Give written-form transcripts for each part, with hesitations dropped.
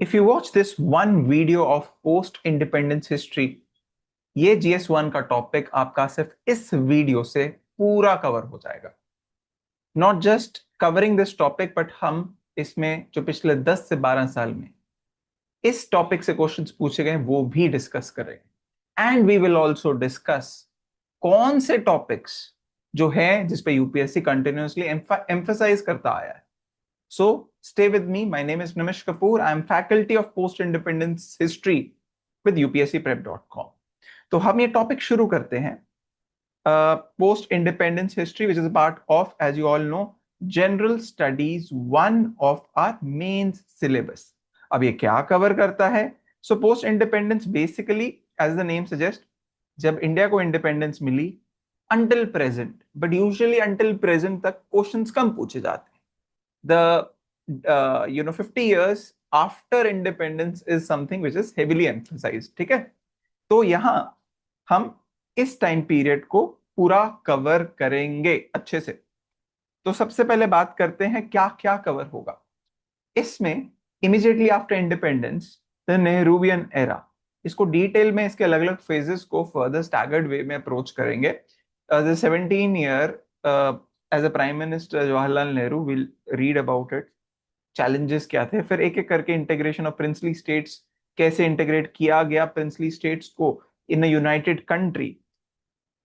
If you watch this one video of post independence history, ये GS1 का topic आपका सिर्फ इस वीडियो से पूरा कवर हो जाएगा। Not just covering this topic but हम इसमें जो पिछले 10 से 12 साल में इस टॉपिक से क्वेश्चंस पूछे गए वो भी डिस्कस करेंगे। And we will also discuss कौन से टॉपिक्स जो है जिस पे यूपीएससी कंटिन्यूसली एम्फसाइज करता आया है। So stay with me. My name is Nimish Kapoor. I am faculty of post-independence history with upscprep.com. तो हम ये टॉपिक शुरू करते हैं post independence history which is part of, as you all know, general studies one of our mains syllabus. अब ये क्या cover करता है? So post independence basically, as the name suggest, जब इंडिया को इंडिपेंडेंस मिली until present, but usually until present तक questions कम पूछे जाते हैं। The 50 years after independence is something which is heavily emphasized. ठीक है, तो यहां हम इस टाइम पीरियड को पूरा कवर करेंगे अच्छे से। तो सबसे पहले बात करते हैं क्या क्या कवर होगा इसमें। Immediately after independence, the Nehruvian era, इसको डिटेल में इसके अलग अलग फेजेस को फर्दर स्टैगर्ड वे में अप्रोच करेंगे। The 17 year as a prime minister Jawaharlal Nehru, will read about it. Challenges क्या थे, फिर एक एक करके इंटीग्रेशन ऑफ प्रिंसली स्टेट्स, कैसे इंटीग्रेट किया गया प्रिंसली स्टेट्स को इन अ यूनाइटेड कंट्री,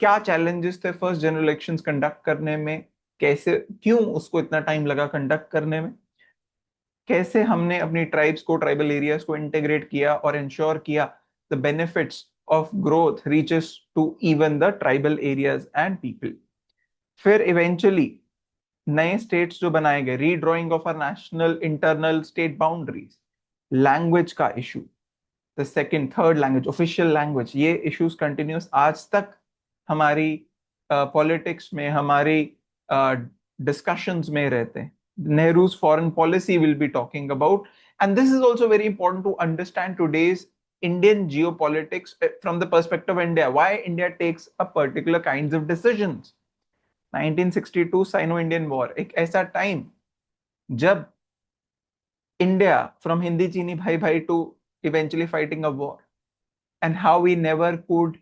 क्या चैलेंजेस थे फर्स्ट जनरल इलेक्शंस कंडक्ट करने में, कैसे क्यों उसको इतना टाइम लगा कंडक्ट करने में, कैसे हमने अपनी ट्राइब्स को, ट्राइबल एरियाज को इंटीग्रेट किया और इंश्योर किया the benefits of growth reaches to even the tribal areas and people. फिर इवेंचुअली नए स्टेट्स जो बनाए गए, redrawing of our national internal state boundaries, language का issue, the second third language, official language, ये इश्यूज कंटिन्यूस आज तक हमारी पॉलिटिक्स में, हमारी डिस्कशंस में रहते हैं। Nehru's foreign policy will be talking about, and this is also very important to understand today's Indian geopolitics from the perspective of India. Why India takes a particular kinds of decisions. 1962 sino Indian war, एक ऐसा time जब India from Hindi चीनी भाई भाई to eventually fighting a war, and how we never could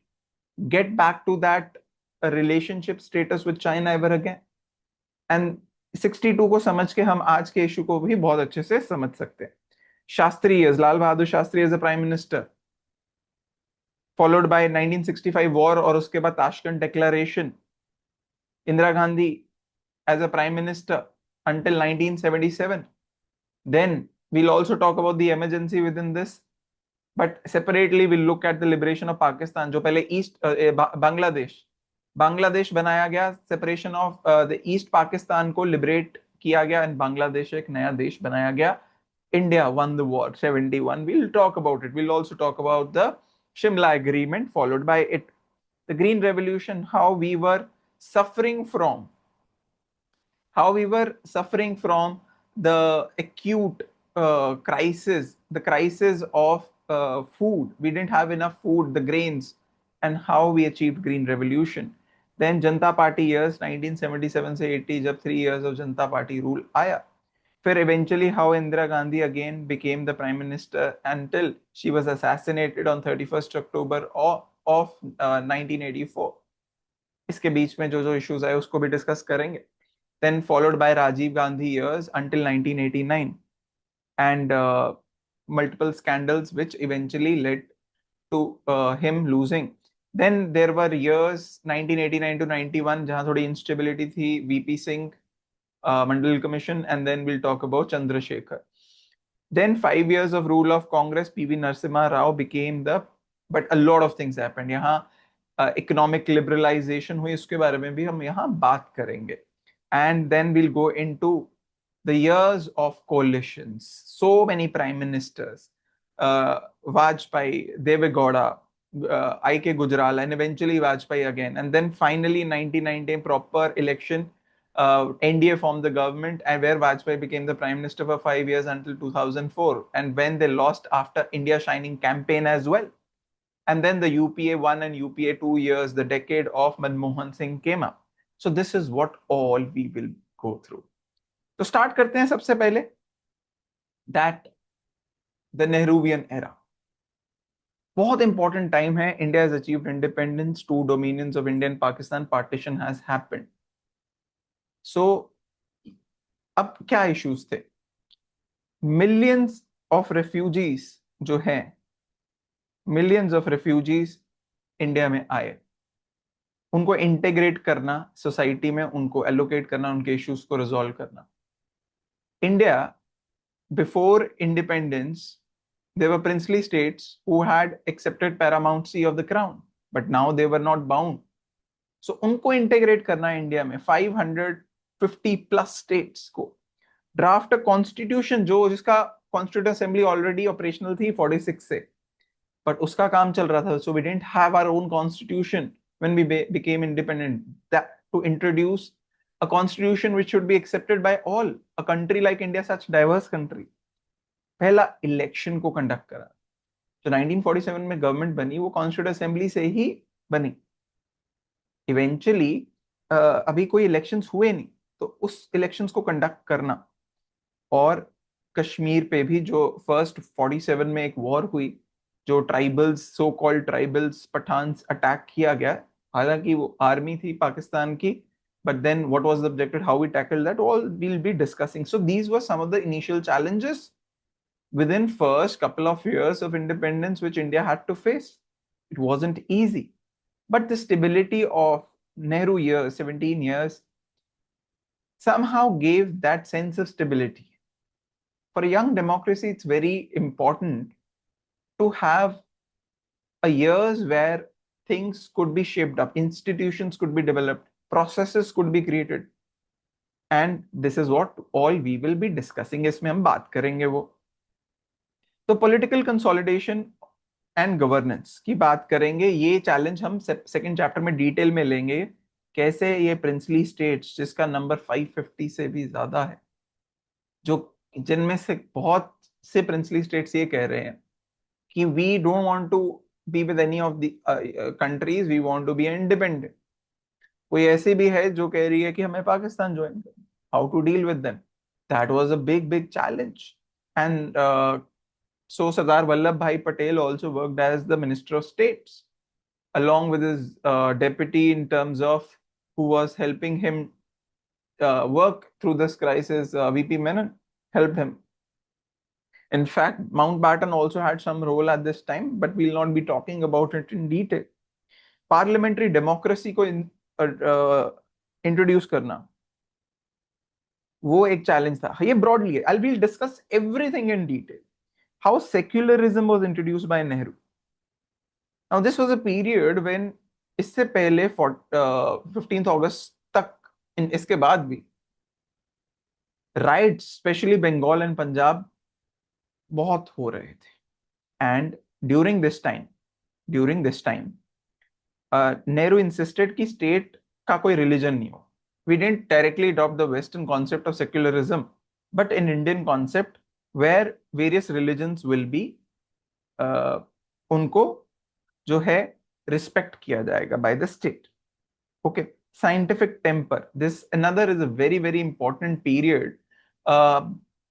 get back to that relationship status with China ever again. And 62 को समझ के हम आज के इशू को भी बहुत अच्छे से समझ सकते हैं। Shastri years, Lal Bahadur Shastri as a prime minister, followed by 1965 war और उसके बाद Tashkent declaration, Indira Gandhi as a prime minister until 1977. Then we'll also talk about the emergency within this, but separately we'll look at the liberation of Pakistan, जो पहले east Bangladesh बनाया गया, separation of the east Pakistan को liberate किया गया and Bangladesh एक नया देश बनाया गया। India won the war 71. We'll talk about it. We'll also talk about the Shimla Agreement followed by it, the Green Revolution, how we were suffering from the acute crisis, the crisis of food. We didn't have enough food, the grains, and how we achieved Green Revolution. Then Janata Party years 1977 से 80, जब 3 years of Janata Party rule आया. फिर eventually how Indira Gandhi again became the prime minister until she was assassinated on 31st October of 1984. इसके बीच में जो जो issues आए उसको भी डिस्कस करेंगे। Then followed by Rajiv Gandhi years until 1989, and multiple scandals which eventually led to him losing. Then there were years 1989 to 91 जहां थोड़ी instability थी, VP Singh, Mandal Commission, and then we'll talk about Chandrasekhar. Then 5 years of rule of Congress, PV Narasimha Rao became the, but a lot of things happened. यहाँ economic liberalisation हुई, उसके बारे में भी हम यहाँ बात करेंगे। And then we'll go into the years of coalitions. So many prime ministers, Vajpayee, Deve Gowda, I.K. Gujral, and eventually Vajpayee again. And then finally 1990 proper election, NDA formed the government, and where Vajpayee became the prime minister for 5 years until 2004. And when they lost after India Shining campaign as well. And then the UPA 1 and UPA 2 years, the decade of Manmohan Singh came up. So this is what all we will go through. तो start करते हैं सबसे पहले that the Nehruvian era. बहुत important time है। India has achieved independence, two dominions of India and Pakistan, partition has happened. So अब क्या issues थे? मिलियंस ऑफ रेफ्यूजीज जो हैं, मिलियंस ऑफ रेफ्यूजीज इंडिया में आए, उनको इंटीग्रेट करना सोसाइटी में, उनको एलोकेट करना, उनके इश्यूज को रिजॉल्व करना। India before independence, there were princely states who had accepted paramountcy of the crown, but now they were not bound. So उनको इंटीग्रेट करना है इंडिया में, 550 प्लस स्टेट्स को। ड्राफ्ट कॉन्स्टिट्यूशन जो, जिसका कॉन्स्टिट्यूट असेंबली ऑलरेडी ऑपरेशनल थी 46 से, but उसका काम चल रहा था। So we didn't have our own constitution when we became independent, that to introduce a constitution which should be accepted by all, a country like India, such diverse country। पहला election को conduct करा। जो 1947 में government बनी वो constitute assembly से ही बनी। Eventually अभी कोई इलेक्शंस हुए नहीं, तो उस इलेक्शंस को कंडक्ट करना, और कश्मीर पे भी जो फर्स्ट 47 में एक वॉर हुई, जो tribals, so called tribals Pathans attack किया गया, हालांकि वो आर्मी थी पाकिस्तान की, but then what was the objective, how we tackled that, all we'll be discussing. So these were some of the initial challenges within first couple of years of independence which India had to face. It wasn't easy, but the stability of Nehru years, 17 years, somehow gave that sense of stability. For a young democracy, it's very important to have a years where things could be shaped up, institutions could be developed, processes could be created, and this is what all we will be discussing। इसमें हम बात करेंगे वो। तो political consolidation and governance की बात करेंगे। ये चैलेंज हम सेकंड चैप्टर में डिटेल में लेंगे, कैसे ये प्रिंसली स्टेट्स, जिसका नंबर 550 से भी ज्यादा है, जो जिनमें से बहुत से प्रिंसली स्टेट्स ये कह रहे हैं कि we don't want to be with any of the countries, we want to be independent. कोई ऐसी भी है जो कह रही है कि हमें पाकिस्तान ज्वाइन करना। How to deal with them? That was a big big challenge. And so Sardar Vallabhbhai Patel also worked as the Minister of States along with his deputy, in terms of who was helping him work through this crisis. VP Menon helped him. In fact, Mountbatten also had some role at this time, but we'll not be talking about it in detail. Parliamentary democracy को introduce करना, वो एक challenge था। ये broadly, I will discuss everything in detail. How secularism was introduced by Nehru. Now this was a period when, इससे पहले 15th अगस्त तक, इसके बाद भी riots, specially Bengal and Punjab, बहुत हो रहे थे। And during this time Nehru insisted कि स्टेट का कोई रिलीजन नहीं हो। We didn't directly adopt the western concept of secularism, but in Indian concept where various religions will be, उनको जो है रिस्पेक्ट किया जाएगा by the state. Okay. Scientific temper, this another is a very very important period,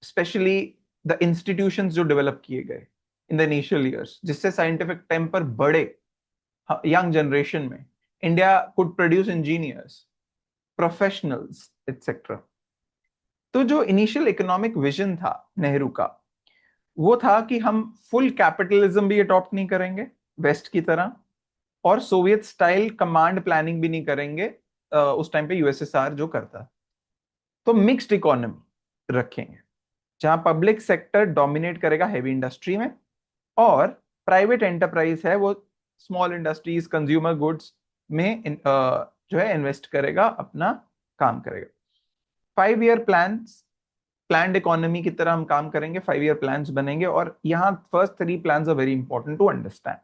specially the institutions जो develop किए गए in the initial years, जिससे scientific temper बढ़े यंग जनरेशन में। India could produce engineers, professionals, etcetera. तो जो initial economic vision था नेहरू का, वो था कि हम फुल कैपिटलिज्म भी अडॉप्ट नहीं करेंगे वेस्ट की तरह, और सोवियत स्टाइल कमांड प्लानिंग भी नहीं करेंगे, उस टाइम पे यूएसएसआर जो करता। तो मिक्स्ड इकोनॉमी रखेंगे, जहां पब्लिक सेक्टर डोमिनेट करेगा हेवी इंडस्ट्री में, और प्राइवेट एंटरप्राइज है वो स्मॉल इंडस्ट्रीज, कंज्यूमर गुड्स में जो है इन्वेस्ट करेगा, अपना काम करेगा। 5 ईयर प्लान्स, प्लान्ड इकोनॉमी की तरह हम काम करेंगे। 5 ईयर प्लान्स बनेंगे, और यहाँ first 3 plans are very important to understand.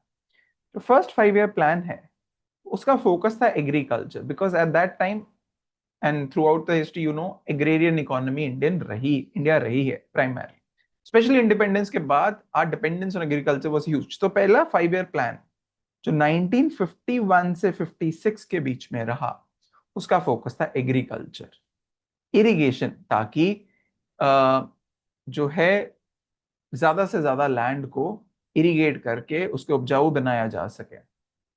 तो फर्स्ट 5 ईयर प्लान है, उसका फोकस था agriculture, because at that time and throughout the history, you know, agrarian economy India रही है प्राइमरी। स्पेशली इंडिपेंडेंस के बाद our dependence on agriculture was huge. तो पहला 5 ईयर प्लान जो 1951 से 56 के बीच में रहा, उसका फोकस था एग्रीकल्चर, इरिगेशन, ताकि जो है ज्यादा से ज्यादा लैंड को इरिगेट करके उसके उपजाऊ बनाया जा सके,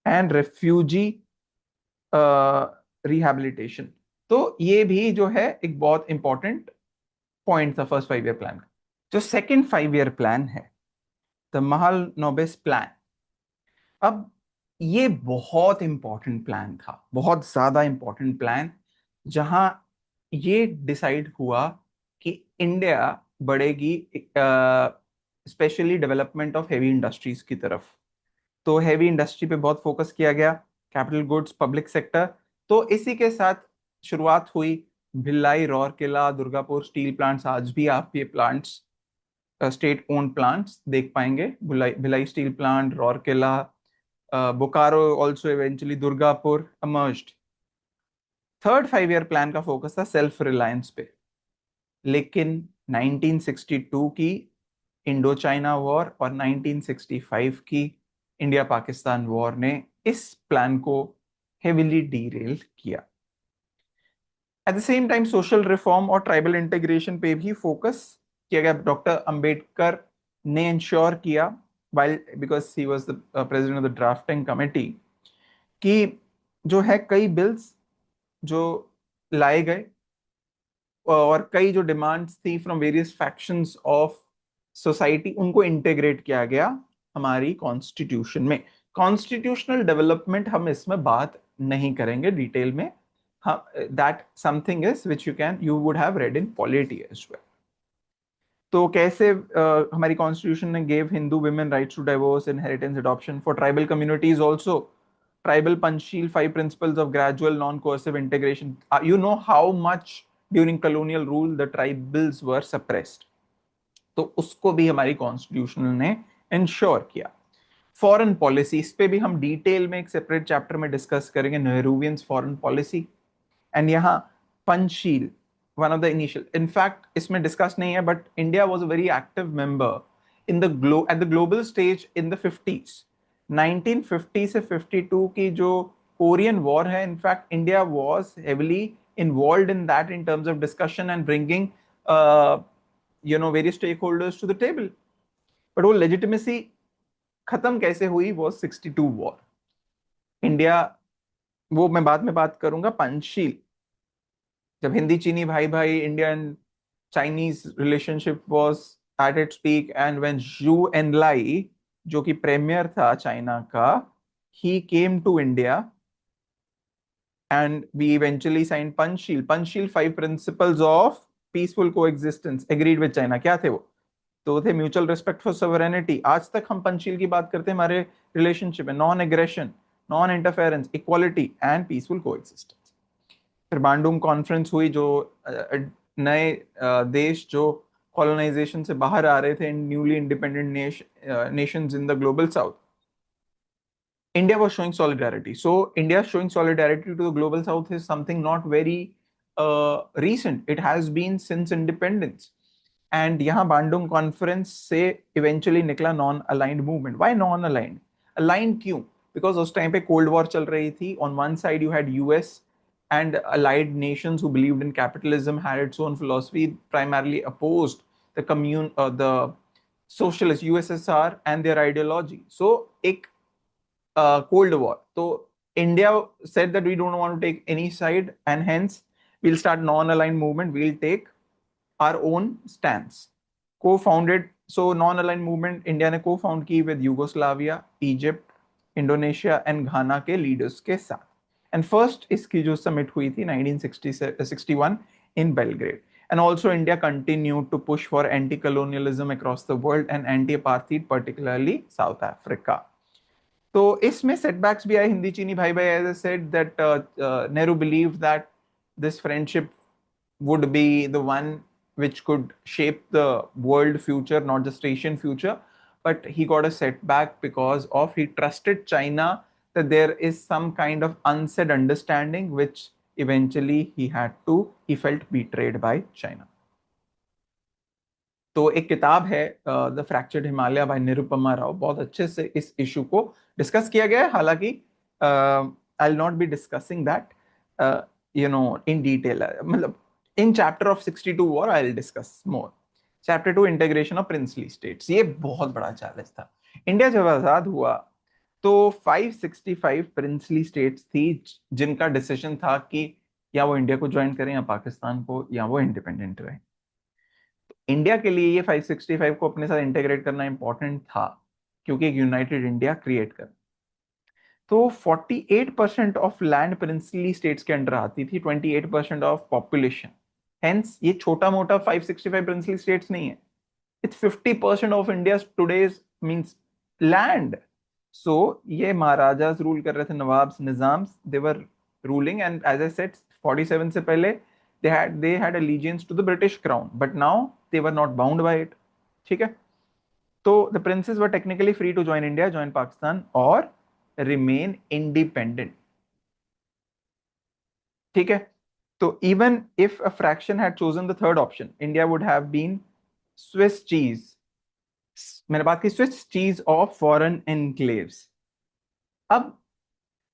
एंड रेफ्यूजी रिहैबिलिटेशन। तो ये भी जो है एक बहुत इंपॉर्टेंट पॉइंट था फर्स्ट 5 ईयर प्लान का। जो सेकंड 5 ईयर प्लान है, द महालनोबिस प्लान, अब ये बहुत इंपॉर्टेंट प्लान था, बहुत ज्यादा इंपॉर्टेंट प्लान, जहां ये डिसाइड हुआ कि इंडिया बढ़ेगी specially development of heavy industries की तरफ। तो हेवी इंडस्ट्री पे बहुत फोकस किया गया, कैपिटल गुड्स, पब्लिक सेक्टर। तो इसी के साथ शुरुआत हुई भिलाई, राउरकेला, दुर्गापुर स्टील प्लांट्स। आज भी आप ये प्लांट्स, स्टेट ओन्ड प्लांट्स देख पाएंगे, Bhilai Bhilai steel plant, Rourkela, Bokaro, also eventually Durgapur emerged। Third 5 year plan का फोकस था सेल्फ रिलायंस पे, लेकिन 1962 की इंडो चाइना वॉर और 1965 की इंडिया पाकिस्तान वॉर ने इस प्लान को हेविली डीरेल किया। At the same time social reform और ट्राइबल इंटीग्रेशन पे भी फोकस किया गया। डॉक्टर अंबेडकर ने इंश्योर किया, while because he was the president of the drafting committee, कि जो है कई बिल्स जो लाए गए और कई जो डिमांड्स थी from various factions of society, उनको इंटीग्रेट किया गया हमारी कॉन्स्टिट्यूशन में। कॉन्स्टिट्यूशनल डेवलपमेंट हम इसमें बात नहीं करेंगे डिटेल में, हम that something is which you would have read in polity as well. तो कैसे हमारी कॉन्स्टिट्यूशन ने gave Hindu women rights to divorce, inheritance, adoption for tribal communities also, tribal Panchsheel, 5 principles of gradual non-coercive integration. You know how much during colonial rule the tribals were suppressed, तो उसको भी हमारी constitution ने ensure किया। Foreign policy, इस पे भी हम डिटेल में एक सेपरेट चैप्टर में डिस्कस करेंगे, नेहरूवियंस फॉरेन पॉलिसी। एंड यहाँ Panchsheel, one of the initial, in fact इसमें डिस्कस नहीं है, but India was a very active member in the at the global stage in the 50s। 1950 से 52 की जो कोरियन वॉर है, in fact India was heavily involve in that in terms of discussion and bringing various stakeholders to the table. But वो legitimacy खत्म कैसे हुई, वो 62 war. India, वो मैं बाद में बात करूंगा। पंचशील, जब हिंदी चीनी भाई भाई, Indian Chinese relationship was at its peak, and when Zhou Enlai, जो कि प्रेमियर था चाइना का, he came to India and we eventually sign Panchsheel. Panchsheel 5 principles of peaceful coexistence agreed with China. क्या थे वो? तो थे म्यूचुअल रिस्पेक्ट फॉर सॉवरेनिटी। आज तक हम पंचशील की बात करते हैं हमारे रिलेशनशिप में, non aggression, non interference, equality and peaceful coexistence. फिर बांडुंग कॉन्फ्रेंस हुई, जो नए देश जो कॉलोनाइजेशन से बाहर आ रहे थे, newly independent Nations in the global south, India was showing solidarity. So India showing solidarity to the global south is something not very recent. It has been since independence. And यहाँ Bandung conference से eventually निकला non aligned movement. Why non aligned? Aligned क्यों? Because उस time पे cold war चल रही थी। On one side you had US and allied nations who believed in capitalism, had its own philosophy, primarily opposed the socialist USSR and their ideology. So एक Cold War. So India said that we don't want to take any side, and hence we'll start non-aligned movement. We'll take our own stance. Co-founded, so non-aligned movement India ने co-found की with Yugoslavia, Egypt, Indonesia and Ghana के leaders के साथ. And first इसकी जो summit हुई थी 1961 in Belgrade. And also India continued to push for anti-colonialism across the world and anti-apartheid, particularly South Africa. तो इसमें सेटबैक्स भी आए हिंदी चीनी भाई भाई, as I said that Nehru believe that this friendship would be the one which could shape the world future, not just Asian future. But he got a setback because of he trusted China that there is some kind of unsaid understanding which eventually he felt betrayed by China. तो एक किताब है the fractured Himalaya by Nirupama Rao, बहुत अच्छे से इस issue को discuss किया गया है। हालांकि I will not be discussing that in detail, मतलब in chapter of 62 war I will discuss more. Chapter 2 integration of princely states, ये बहुत बड़ा चैलेंज था। इंडिया जब आजाद हुआ तो 565 प्रिंसली स्टेट्स थी जिनका डिसीजन था कि या वो इंडिया को ज्वाइन करें या पाकिस्तान को, या वो इंडिपेंडेंट रहे। इंडिया के लिए ये 565 को अपने साथ इंटीग्रेट करना इंपॉर्टेंट था क्योंकि एक यूनाइटेड इंडिया क्रिएट कर। तो 48% ऑफ लैंड प्रिंसली स्टेट्स के अंडर आती थी, 28% ऑफ पॉपुलेशन। हेंस ये छोटा मोटा 565 प्रिंसली स्टेट्स नहीं है, it's 50% of India today's means land. So ये महाराजास रूल कर रहे थे, nawabs, Nizams, they were ruling, and as I said 47 से पहले they had allegiance to the British crown, but now they were not bound by it. ठीक है, तो the princes were technically free to join India, join Pakistan, और remain independent. ठीक है, तो even if a fraction had chosen the third option, India would have been Swiss cheese. मैंने बात की Swiss cheese of foreign enclaves. अब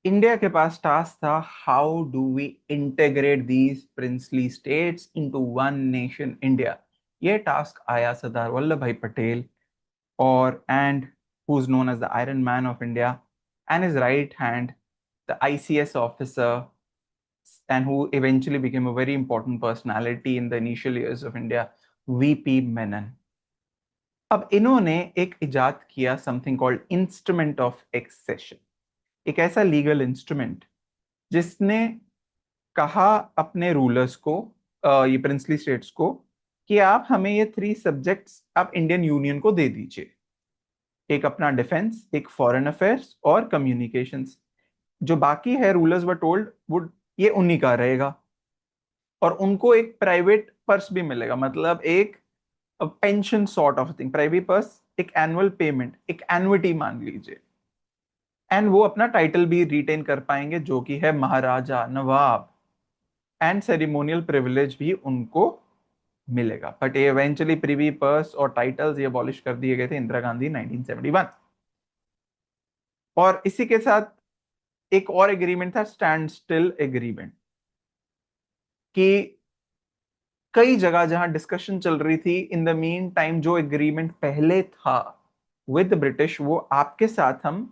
India के पास टास्क था, how do we integrate these princely states into one nation India. ये task आया Sardar Vallabhbhai Patel और and who is known as the iron man of India, and his right hand the ICS officer and who eventually became a very important personality in the initial years of India, VP Menon. अब इन्होंने एक इजाद किया something called instrument of accession, एक ऐसा legal instrument जिसने कहा अपने रूलर्स को, ये प्रिंसली स्टेट्स को, कि आप हमें ये 3 सब्जेक्ट्स आप इंडियन यूनियन को दे दीजिए, एक अपना डिफेंस, एक फॉरेन अफेयर्स और कम्युनिकेशंस। जो बाकी है रूलर्स वर टोल्ड वुड ये उन्हीं का रहेगा, और उनको एक प्राइवेट पर्स भी मिलेगा, मतलब एक pension sort of thing, private purse, एक एनुअल पेमेंट, एक एनुइटी मान लीजिए, एंड वो अपना टाइटल भी रिटेन कर पाएंगे जो कि है महाराजा, नवाब, एंड सेरिमोनियल प्रिविलेज भी उनको मिलेगा। बट ये इवेंचुअली प्रिवी पर्स और टाइटल्स ये अबॉलिश कर दिए गए थे इंदिरा गांधी 1971। और इसी के साथ एक और एग्रीमेंट था, स्टैंड स्टिल एग्रीमेंट, कि कई जगह जहां डिस्कशन चल रही थी, इन द मीन टाइम जो एग्रीमेंट पहले था विद ब्रिटिश, वो आपके साथ हम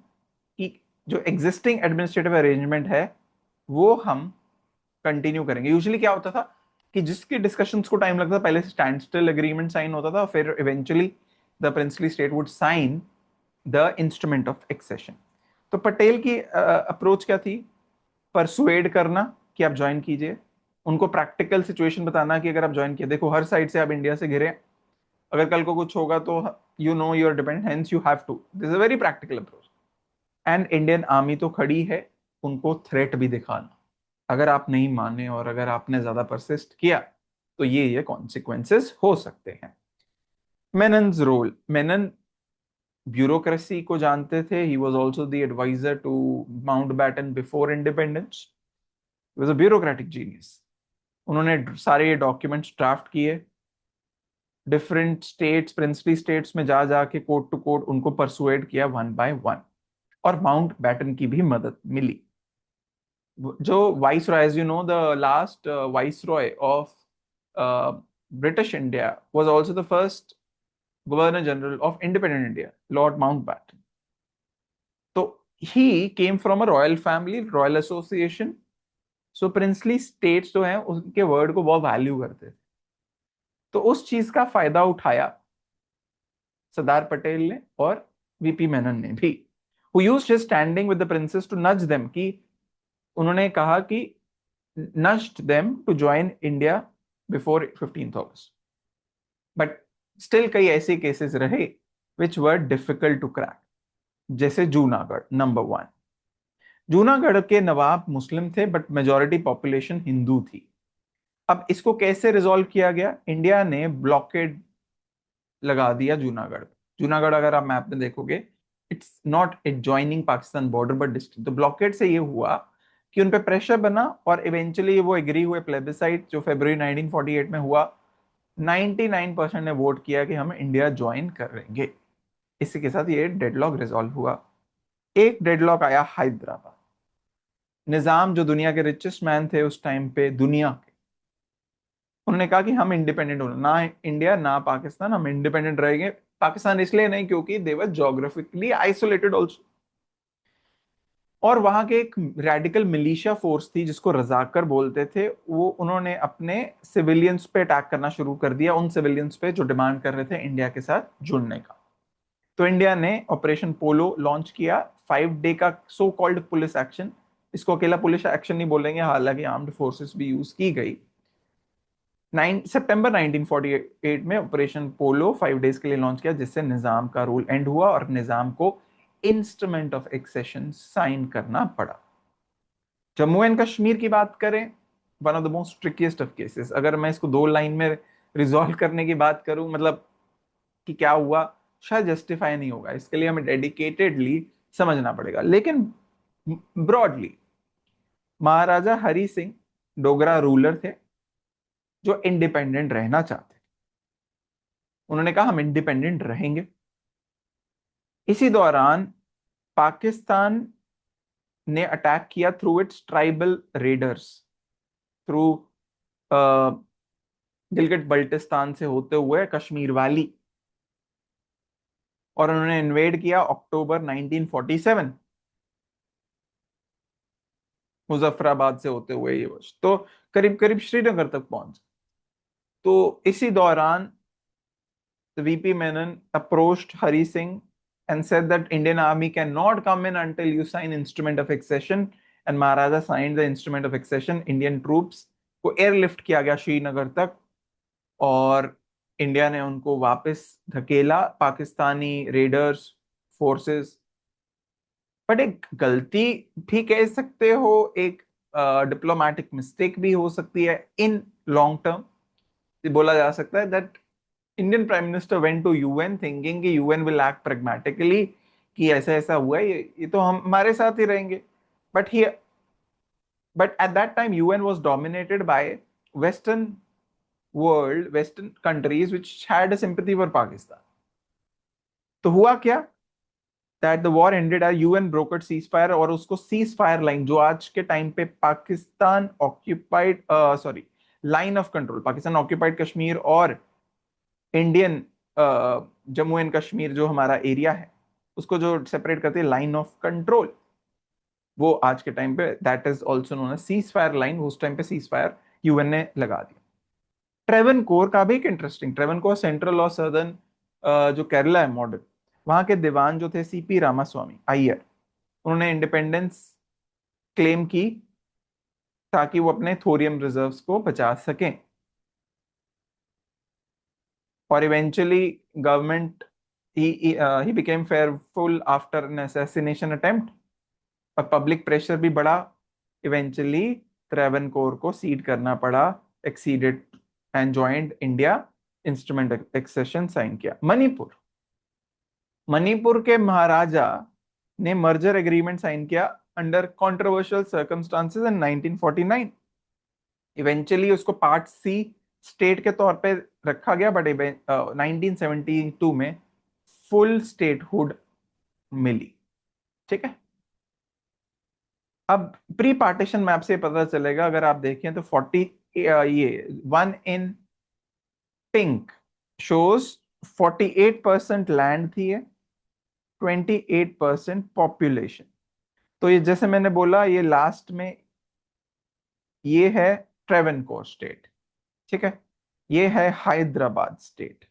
कि जो एग्जिस्टिंग एडमिनिस्ट्रेटिव अरेंजमेंट है वो हम कंटिन्यू करेंगे। यूजुअली क्या होता था कि जिसके डिस्कशंस को टाइम लगता था, पहले स्टैंड स्टिल एग्रीमेंट साइन होता था, फिर eventually the princely state would sign the instrument of accession. तो पटेल की अप्रोच क्या थी? परसुएड करना कि आप ज्वाइन कीजिए, उनको प्रैक्टिकल सिचुएशन बताना कि अगर आप ज्वाइन किए, देखो हर साइड से आप इंडिया से घिरे, अगर कल को कुछ होगा तो you know your dependent, hence you have to, this is a very practical approach. And Indian army तो खड़ी है, उनको थ्रेट भी दिखाना, अगर आप नहीं माने और अगर आपने ज्यादा परसिस्ट किया तो ये कॉन्सिक्वेंसेस हो सकते हैं। मेनन्स रोल, मेनन ब्यूरोक्रेसी को जानते थे, he was also the adviser to Mountbatten before independence, he was a bureaucratic genius. उन्होंने सारे ये डॉक्यूमेंट्स ड्राफ्ट किए, डिफरेंट स्टेट्स, प्रिंसली स्टेट्स में जा जाके कोर्ट टू कोर्ट उनको परसुएड किया वन बाय वन, और माउंट बैटन की भी मदद मिली। जो viceroy, as you know, the last viceroy of British India was also the first governor general of independent India, Lord Mountbatten. तो he came from a royal family, royal association. So princely states जो हैं उनके word को बहुत value करते थे, तो उस चीज का फायदा उठाया सरदार पटेल ने और वीपी मेनन ने भी, who used his standing with the princes to nudge them, कि उन्होंने कहा कि nudged them to join India before 15th August. But still कई ऐसे केसेस रहे which were difficult to crack, जैसे जूनागढ़ नंबर 1। जूनागढ़ के नवाब मुस्लिम थे बट मेजॉरिटी पॉपुलेशन हिंदू थी। अब इसको कैसे रिजॉल्व किया गया? इंडिया ने ब्लॉकेड लगा दिया जूनागढ़। जूनागढ़ अगर आप मैप में देखोगे, it's not adjoining Pakistan border but distant. तो ब्लॉकेड से ये हुआ कि उन पे प्रेशर बना और इवेंचुअली वो एग्री हुए, प्लेबिसाइट जो फरवरी 1948 में हुआ, 99% ने वोट किया कि हम इंडिया ज्वाइन करेंगे। इसी के साथ ये डेडलॉक रिजॉल्व हुआ। एक डेडलॉक आया हैदराबाद। निजाम जो दुनिया के रिचेस्ट मैन थे उस टाइम पे दुनिया के, उन्होंने कहा कि हम इंडिपेंडेंट होना, ना इंडिया ना पाकिस्तान, हम इंडिपेंडेंट रहेंगे। पाकिस्तान इसलिए नहीं क्योंकि दे वर जोग्राफिकली आइसोलेटेड ऑल्सो। और वहां के एक रेडिकल मिलिशिया फोर्स थी जिसको रजाकर बोलते थे, वो उन्होंने अपने सिविलियंस पे अटैक करना शुरू कर दिया, उन सिविलियंस पे जो डिमांड कर रहे थे इंडिया के साथ जुड़ने का। तो इंडिया ने ऑपरेशन पोलो लॉन्च किया, 5 डे का सो कॉल्ड पुलिस एक्शन। इसको अकेला पुलिस एक्शन नहीं बोलेंगे, हालांकि आर्म्ड फोर्सेस भी यूज की गई। 9 सितंबर 1948 में ऑपरेशन पोलो 5 डेज के लिए लॉन्च किया, जिससे निजाम का रूल एंड हुआ और निजाम को इंस्ट्रूमेंट ऑफ एक्सेशन साइन करना पड़ा। जम्मू एंड कश्मीर की बात करें, one of the most ट्रिकीएस्ट of cases. अगर मैं इसको 2 लाइन में रिजॉल्व करने की बात करूं, मतलब कि क्या हुआ, शायद जस्टिफाई नहीं होगा, इसके लिए हमें डेडिकेटेडली समझना पड़ेगा। लेकिन ब्रॉडली, महाराजा हरि सिंह डोगरा रूलर थे जो इंडिपेंडेंट रहना चाहते थे। उन्होंने कहा हम इंडिपेंडेंट रहेंगे। इसी दौरान पाकिस्तान ने अटैक किया through it's tribal readers, through Gilgit Baltistan से होते हुए कश्मीर वाली। और उन्होंने इन्वेड किया अक्टूबर 1947, मुजफ्फराबाद से होते हुए ये वर्ष, तो करीब करीब श्रीनगर तक पहुंच। तो इसी दौरान VP Menon approached Hari Singh and said that Indian army cannot come in until you sign instrument of accession, and Maharaja signed the instrument of accession। Indian troops को एयरलिफ्ट किया गया श्रीनगर तक, और इंडिया ने उनको वापस धकेला, पाकिस्तानी रेडर्स फोर्सेस। बट एक गलती भी कह सकते हो, एक डिप्लोमेटिक मिस्टेक भी हो सकती है इन लॉन्ग टर्म। बोला जा सकता है that Indian prime minister went to UN thinking कि यूएन विल एक्ट प्रैग्मेटिकली, कि ऐसा ऐसा हुआ है, ये तो हम हमारे साथ ही रहेंगे। But he but at that time UN was dominated by western world, western countries which had a sympathy for Pakistan. तो हुआ क्या, that the war ended as UN brokered ceasefire, और उसको सीज फायर लाइन, जो आज के time पे Pakistan occupied, sorry, line of control, Pakistan occupied Kashmir और इंडियन जम्मू एंड कश्मीर जो हमारा एरिया है, उसको जो सेपरेट करती है लाइन ऑफ कंट्रोल, वो आज के टाइम पे that is also known as cease fire line. उस टाइम पे सीज फायर यूएन ने लगा दिया। ट्रेवनकोर का भी एक इंटरेस्टिंग, ट्रेवनकोर सेंट्रल और सदर्न जो केरला है मॉडल, वहां के दीवान जो थे सीपी रामास्वामी अय्यर, उन्होंने इंडिपेंडेंस क्लेम की ताकि वो अपने थोरियम रिजर्व्स को बचा सकें। और eventually government, he became fearful after an assassination attempt, और पब्लिक प्रेशर भी बढ़ा। इवेंचुअली ट्रेवनकोर को सीड करना पड़ा, acceded and joined India, instrument accession sign किया। मणिपुर, मणिपुर के महाराजा ने मर्जर एग्रीमेंट साइन किया under controversial circumstances in 1949। Eventually उसको पार्ट सी स्टेट के तौर पे रखा गया, बट 1972 में फुल स्टेटहुड मिली। ठीक है। अब प्री पार्टीशन मैप से पता चलेगा, अगर आप देखें तो 40, ये 1 इन पिंक शोज 48% लैंड थी, 28% पॉपुलेशन। तो ये जैसे मैंने बोला, ये लास्ट में ये है ट्रेवनकोर स्टेट। ठीक है। ये है हैदराबाद स्टेट,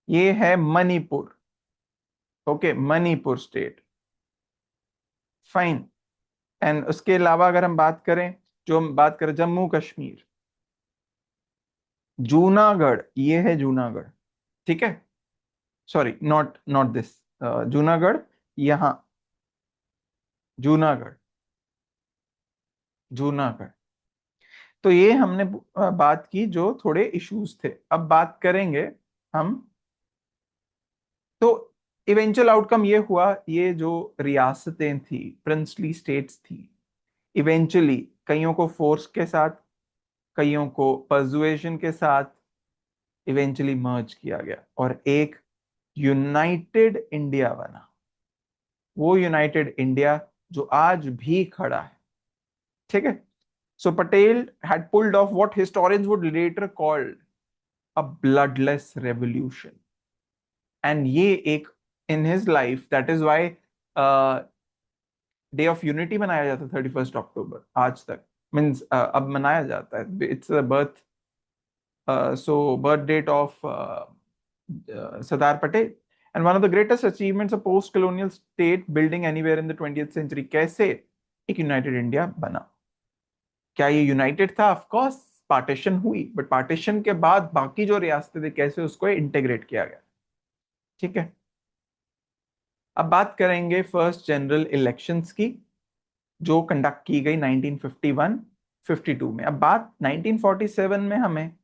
ये है Manipur. Okay, Manipur state, fine. And उसके अलावा अगर हम बात करें, जो हम बात करें जम्मू कश्मीर, जूनागढ़, ये है जूनागढ़। ठीक है, sorry, not not this, Junagadh, यहां जूनागढ़, जूनागढ़। तो ये हमने बात की जो थोड़े इश्यूज थे। अब बात करेंगे हम, तो इवेंचुअल आउटकम ये हुआ, ये जो रियासतें थी, प्रिंसली स्टेट्स थी, इवेंचुअली कईयों को फोर्स के साथ, कईयों को परसुएशन के साथ इवेंचुअली मर्ज किया गया और एक यूनाइटेड इंडिया बना। वो यूनाइटेड इंडिया जो आज भी खड़ा है। ठीक है। So Patel had pulled off what historians would later call a bloodless revolution. And ये एक in his life, that is why day of unity मनाया जाता है 31 अक्टूबर आज तक, मीन्स अब मनाया जाता है, it's birth, so birth date of Sardar Patel and one of the greatest achievements of post colonial state building anywhere in the 20th century. कैसे एक यूनाइटेड इंडिया बना? क्या ये यूनाइटेड था? ऑफ कोर्स पार्टीशन हुई, बट पार्टीशन के बाद बाकी जो रियासतें थी कैसे उसको इंटीग्रेट किया गया। ठीक है, अब बात करेंगे फर्स्ट जनरल इलेक्शंस की जो कंडक्ट की गई 1951-52 में। अब बात 1947 में हमें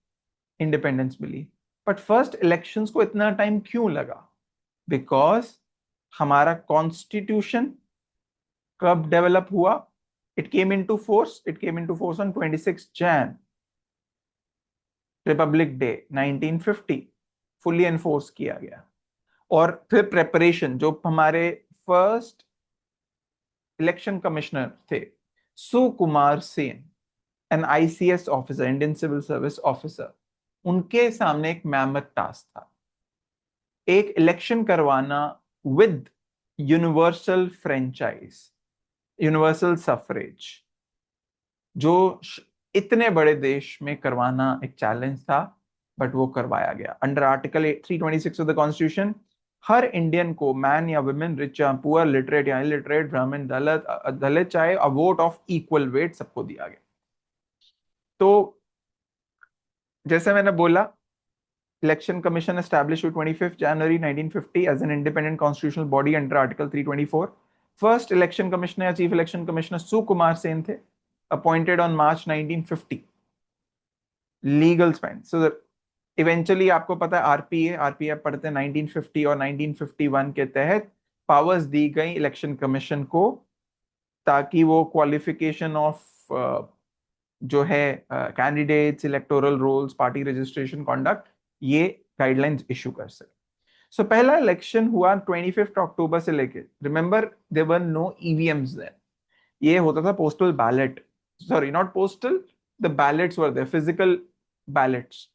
इंडिपेंडेंस मिली, बट फर्स्ट इलेक्शंस को इतना टाइम क्यों लगा? बिकॉज हमारा कॉन्स्टिट्यूशन कब डेवलप हुआ? It came into force on 26 Jain, Republic day 1950 fully enforce किया गया। और फिर प्रेपरेशन, जो हमारे फर्स्ट इलेक्शन कमिश्नर थे Sukumar Sen, an ICS officer, Indian civil service officer, उनके सामने एक मैमथ टास्क था, एक इलेक्शन करवाना with universal franchise, universal suffrage, जो इतने बड़े देश में करवाना एक चैलेंज था, बट वो करवाया गया। Under article 326 of the constitution हर इंडियन को, मैन या वुमेन, रिच या पुअर, लिटरेट या इलिटरेट, ब्राह्मण, दलित चाहे, a vote of equal weight सबको दिया गया। तो जैसे मैंने बोला, election commission establish 25 January 1950 as an independent constitutional body under article 324। First election commissioner या chief election commissioner Sukumar Sen थे, appointed on March 1950। Legal spend, so eventually आपको पता है आरपीए पढ़ते हैं 1950 और 1951 के तहत पावर्स दी गई इलेक्शन कमीशन को, ताकि वो क्वालिफिकेशन ऑफ जो है candidates, electoral rolls, party registration, conduct, ये गाइडलाइंस इशू कर सके। सो पहला इलेक्शन हुआ 25 अक्टूबर से लेके, remember there were no EVMs then, ये होता था postal ballot, sorry not postal, the ballots were there, physical ballots.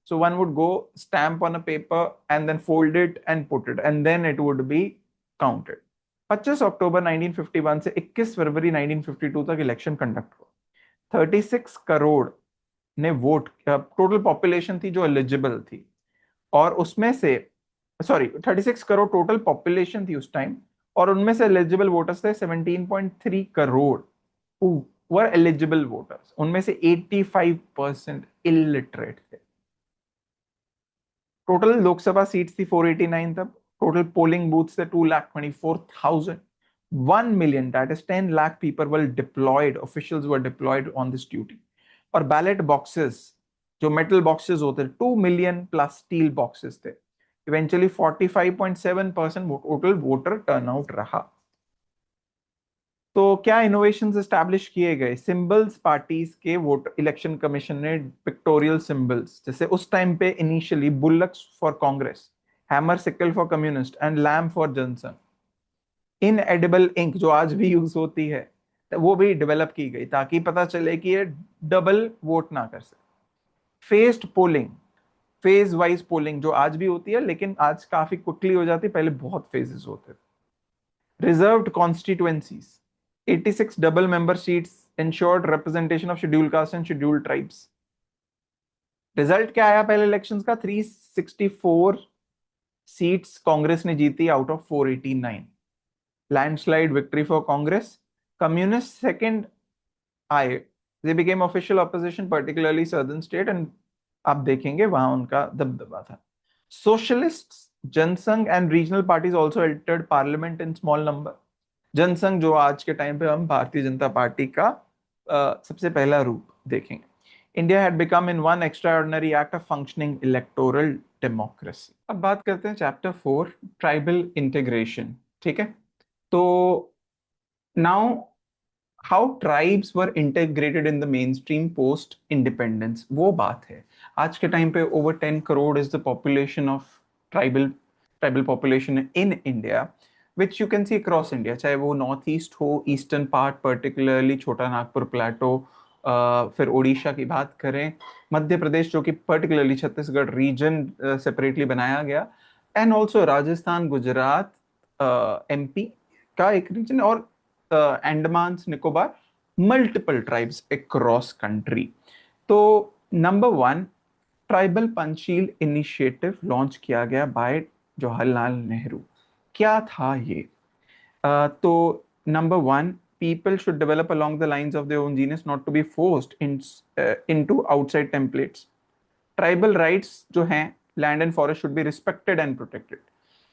So one would go stamp on a paper and then fold it and put it, and then it would be counted. 25 अक्टूबर 1951 से 21 फरवरी 1952 तक election conduct हुआ। 36 करोड़ ने vote, total population थी जो eligible थी, और उसमें से 36 करोड़ टोटल पॉपुलेशन थी उस टाइम, और उनमें से एलिजिबल वोटर्स थे 17.3 crore who were eligible voters, उनमें से 85% इलिटरेट थे। टोटल लोकसभा सीट्स थी 489 तब, टोटल पोलिंग बूथ्स थे 2,24,000, 1 million, that is 10 lakh people were deployed, officials were deployed on this duty। और बैलेट बॉक्सेस, जो मेटल बॉक्सेस होते हैं, 2 million प्लस स्टील बॉक्सेस थे। इवेंचुअली 45.7% टोटल वोटर टर्नआउट रहा। तो क्या इनोवेशंस एस्टैब्लिश किए गए? सिंबल्स पार्टीज के वोट, इलेक्शन कमीशन ने पिक्टोरियल सिंबल्स, जैसे उस टाइम पे initially bullocks for Congress, hammer sickle for communist and lamp for Jansangh, in edible ink जो आज भी यूज होती है, तो वो भी डेवलप की गई ताकि पता चले कि ये डबल वोट ना कर सके। Faced polling, phase wise polling जो आज भी होती है, लेकिन आज काफी क्विकली हो जाती है, पहले बहुत फेजेस होते थे। Reserved constituencies, 86 double member seats ensured representation of scheduled caste and scheduled tribes। Result क्या आया पहले इलेक्शंस का? 364 सीट्स कांग्रेस ने जीती out of 489, landslide victory for Congress. Communist second आए, they became official opposition particularly southern state, and आप देखेंगे वहां उनका दबदबा था। Socialist, Jansangh and regional parties also entered parliament in small number. Jansangh जो आज के टाइम पे हम भारतीय जनता पार्टी का सबसे पहला रूप देखेंगे। India had become in one extraordinary act of functioning electoral democracy. अब बात करते हैं चैप्टर 4, ट्राइबल इंटीग्रेशन। ठीक है, तो now how tribes were integrated in the main stream post independence, वो बात है। आज के टाइम पे over 10 crore is the population of tribal population in India, which you can see across India, चाहे वो नॉर्थ ईस्ट हो, ईस्टर्न पार्ट पर्टिकुलरली छोटा नागपुर प्लेटो, फिर उड़ीसा की बात करें, मध्य प्रदेश जो कि पर्टिकुलरली छत्तीसगढ़ रीजन सेपरेटली बनाया गया, and also Rajasthan, Gujarat, MP का एक रीजन, और Andaman Nicobar, multiple tribes across country. तो number one, tribal Panchsheel initiative launch किया गया बाय जवाहरलाल नेहरू। क्या था ये? तो number one, people should develop along the lines of their own genius, not to be forced into outside templates. Tribal rights जो हैं, land and forest should be respected and protected.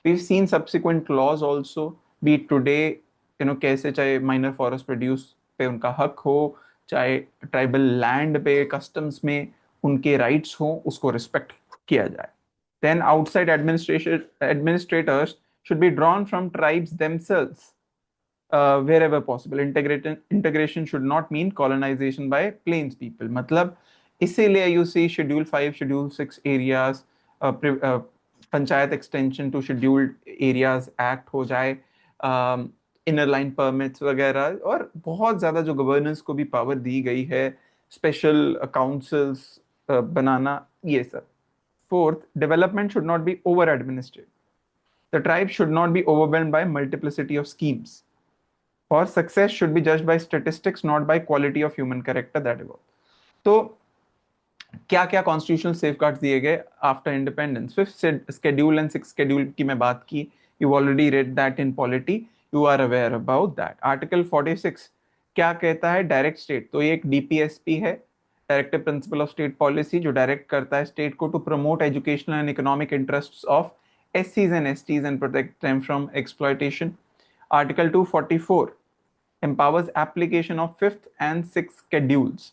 We've seen subsequent laws also, be it today, कैसे चाहे minor forest produce पे उनका हक हो, चाहे tribal land पे कस्टम्स में उनके राइट्स हो, उसको रिस्पेक्ट किया जाए. Then outside administrators should be drawn from tribes themselves, wherever possible. Integration should not mean colonization by plains people. मतलब इसीलिए you see schedule 5, schedule 6 areas, panchayat extension to scheduled areas act हो जाए, inner line permits वगैरह, और बहुत ज्यादा जो governance को भी पावर दी गई है, स्पेशल काउंसिल्स बनाना, ये सब. Fourth, development should not be over administrated. The tribe should not be overwhelmed by multiplicity of schemes. Or success should be judged by statistics, not by quality of human character. That is all. तो क्या क्या constitutional safeguards दिए गए after independence? Fifth schedule and six schedule की मैं बात की, you already read that in polity, you are aware about that. Article 46 क्या कहता है? Direct state. तो ये एक डीपीएसपी है, directive principle of state policy, जो डायरेक्ट करता है स्टेट को to promote educational and economic interests of SCs and STs and protect them from exploitation. Article 244 empowers application of 5th and 6th schedules.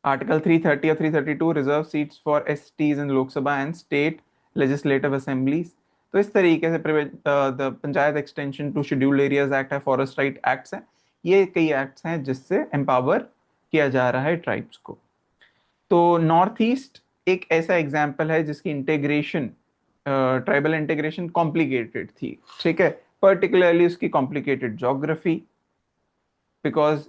Article 330 or 332 reserve seats for STs in Lok Sabha and state legislative assemblies. तो इस तरीके से panchayat extension to scheduled areas act है, forest right acts हैं, ये कई acts हैं जिससे एम्पावर किया जा रहा है ट्राइब्स को. तो नॉर्थ ईस्ट एक ऐसा एग्जाम्पल है जिसकी इंटीग्रेशन, ट्राइबल इंटीग्रेशन कॉम्प्लिकेटेड थी. ठीक है, पर्टिकुलरली उसकी कॉम्प्लिकेटेड ज्योग्राफी, बिकॉज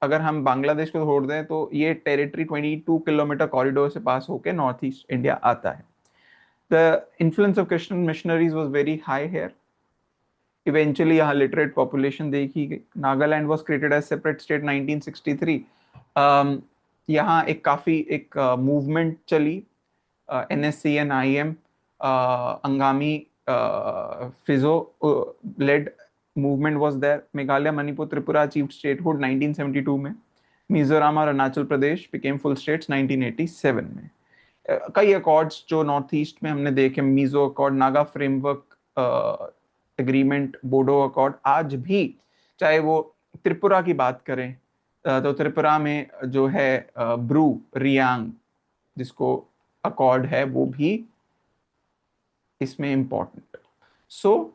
अगर हम बांग्लादेश को छोड़ दें तो ये टेरिटरी 22 किलोमीटर कॉरिडोर से पास होकर नॉर्थ ईस्ट इंडिया आता है. The influence of Christian missionaries was very high here. Eventually यहाँ लिटरेट पॉपुलेशन देखी गई. Nagaland was created as separate state 1963. यहाँ एक काफी एक मूवमेंट चली, NSC and IM, Angami फिजो led movement was there. Meghalaya, Manipur, Tripura achieved statehood 1972 में. मिजोरम और Arunachal Pradesh became full states 1987 में. कई अकॉर्ड्स जो नॉर्थ ईस्ट में हमने देखे, Mizo accord, Naga framework agreement, Bodo accord, आज भी चाहे वो त्रिपुरा की बात करें तो त्रिपुरा में जो है ब्रू रियांग जिसको अकॉर्ड है, वो भी इसमें important. So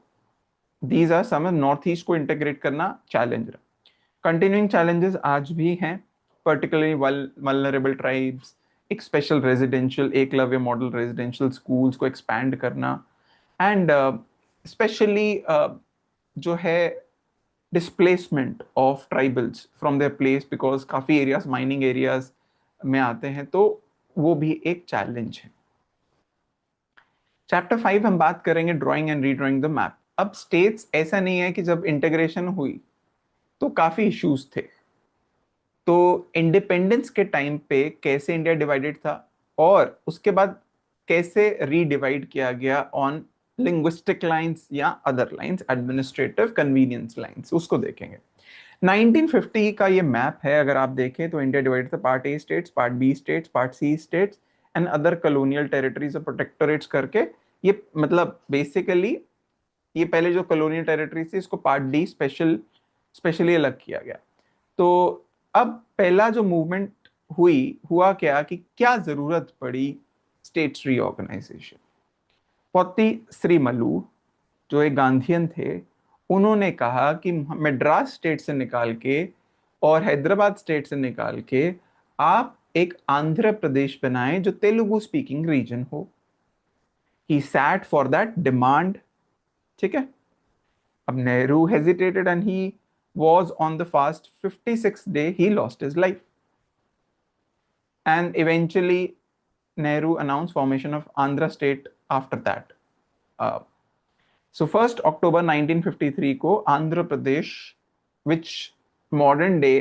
these are some. North east को इंटीग्रेट करना चैलेंज रहा. कंटिन्यूइंग चैलेंजेस आज भी हैं, पर्टिकुलरली वल्नरेबल ट्राइब्स, एक special residential Eklavya model residential schools को एक्सपैंड करना, एंड स्पेशली जो है displacement of tribals from their place, because काफ़ी एरियाज माइनिंग एरियाज में आते हैं, तो वो भी एक चैलेंज है. चैप्टर 5 हम बात करेंगे ड्राइंग एंड रीड्राइंग द मैप. अब स्टेट्स, ऐसा नहीं है कि जब इंटीग्रेशन हुई तो काफी इश्यूज थे. तो इंडिपेंडेंस के टाइम पे कैसे इंडिया डिवाइडेड था और उसके बाद कैसे रीडिवाइड किया गया ऑन लिंग्विस्टिक लाइंस या other lines, administrative convenience lines, उसको देखेंगे. 1950 का ये मैप है. अगर आप देखें तो इंडिया डिवाइडेड था part A states, part B states, part C states and other colonial territories और प्रोटेक्टोरेट्स करके. ये मतलब बेसिकली ये पहले जो कॉलोनियल टेरिटरी थी इसको पार्ट डी स्पेशली अलग किया गया. तो अब पहला जो मूवमेंट हुआ क्या कि क्या जरूरत पड़ी स्टेट्स रीऑर्गेनाइजेशन. पोत्ती श्रीमलू जो एक गांधीयन थे, उन्होंने कहा कि मद्रास स्टेट से निकाल के और हैदराबाद स्टेट से निकाल के आप एक आंध्र प्रदेश बनाएं जो तेलुगु स्पीकिंग रीजन हो. He sat for that demand. ठीक है, अब Nehru hesitated and he was on the fast 56th day he lost his life. And eventually Nehru announced formation of Andhra state after that. So 1st October 1953 को Andhra Pradesh, which modern day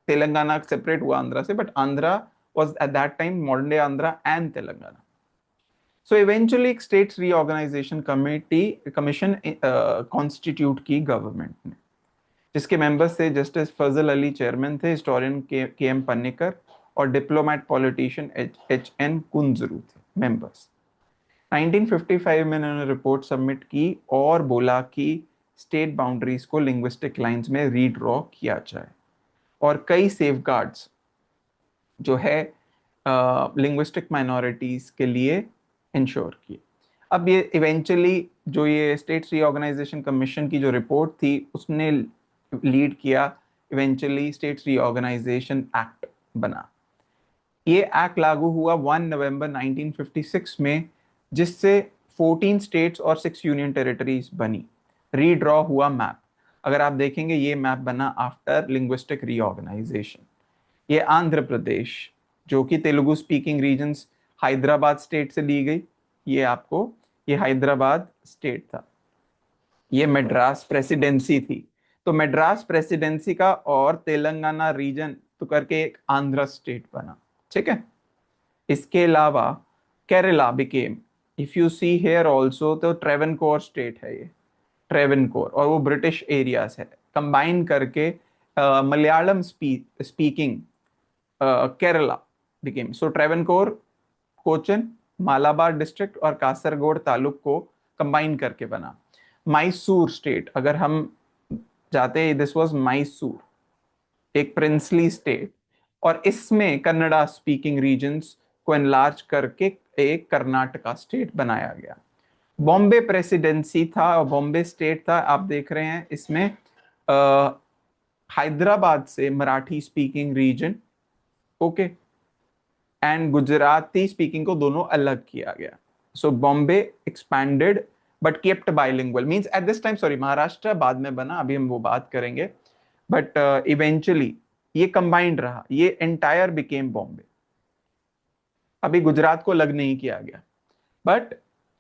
Telangana separate हुआ आंध्रा से, but Andhra was at that time modern day Andhra and Telangana. So eventually states reorganisation commission constitute की government ने, जिसके members थे justice Fazl Ali chairman थे, historian K M Panikkar और diplomat politician H N Kunzru थे members. 1955 में उन्होंने रिपोर्ट सबमिट की और बोला कि स्टेट बाउंड्रीज को लिंग्विस्टिक लाइंस में रीड्रॉ किया जाए और कई सेफगार्ड्स जो है लिंग्विस्टिक माइनॉरिटीज के लिए इंश्योर किए। अब ये इवेंचुअली जो ये स्टेट्स रीऑर्गेनाइजेशन कमीशन की जो रिपोर्ट थी उसने लीड किया इवेंचुअली स्टेट्स रीऑर्गेनाइजेशन एक्ट बना। ये एक्ट लागू हुआ 1 नवंबर 1956 में, जिससे 14 स्टेट्स और 6 यूनियन टेरिटरीज बनी। रीड्रॉ हुआ मैप, अगर आप देखेंगे ये मैप बना आफ्टर लिंग्विस्टिक रीऑर्गेनाइजेशन। ये आंध्र प्रदेश जो कि Telugu speaking regions Hyderabad state से ली गई, ये आपको ये हैदराबाद स्टेट था। ये मद्रास प्रेसिडेंसी थी, तो मद्रास प्रेसिडेंसी का और तेलंगाना रीजन तो करके एक आंध्र स्टेट बना, ठीक है। इसके अलावा Kerala became, if you see here also, तो ट्रेवनकोर स्टेट है ये, ट्रेवनकोर, और वो ब्रिटिश एरियाज है कंबाइन करके मलयालम स्पीकिंग केरला बिकेम। सो ट्रेवनकोर, कोचन, मालाबार डिस्ट्रिक्ट और कासरगोड तालुक को कंबाइन करके बना मैसूर स्टेट। अगर हम जाते हैं, दिस वाज मैसूर, एक प्रिंसली स्टेट, और इसमें कन्नड़ा स्पीकिंग रीजन्स को एनलार्ज करके एक कर्नाटका स्टेट बनाया गया। बॉम्बे प्रेसिडेंसी था और बॉम्बे स्टेट था, आप देख रहे हैं इसमें हैदराबाद से Marathi speaking region, okay, and Gujarati speaking को दोनों अलग किया गया। So Bombay expanded but kept bilingual, means at this time, sorry Maharashtra बाद में बना, अभी हम वो बात करेंगे, बट इवेंचुअली ये कंबाइंड रहा, ये एंटायर बिकेम बॉम्बे। अभी गुजरात को अलग नहीं किया गया, बट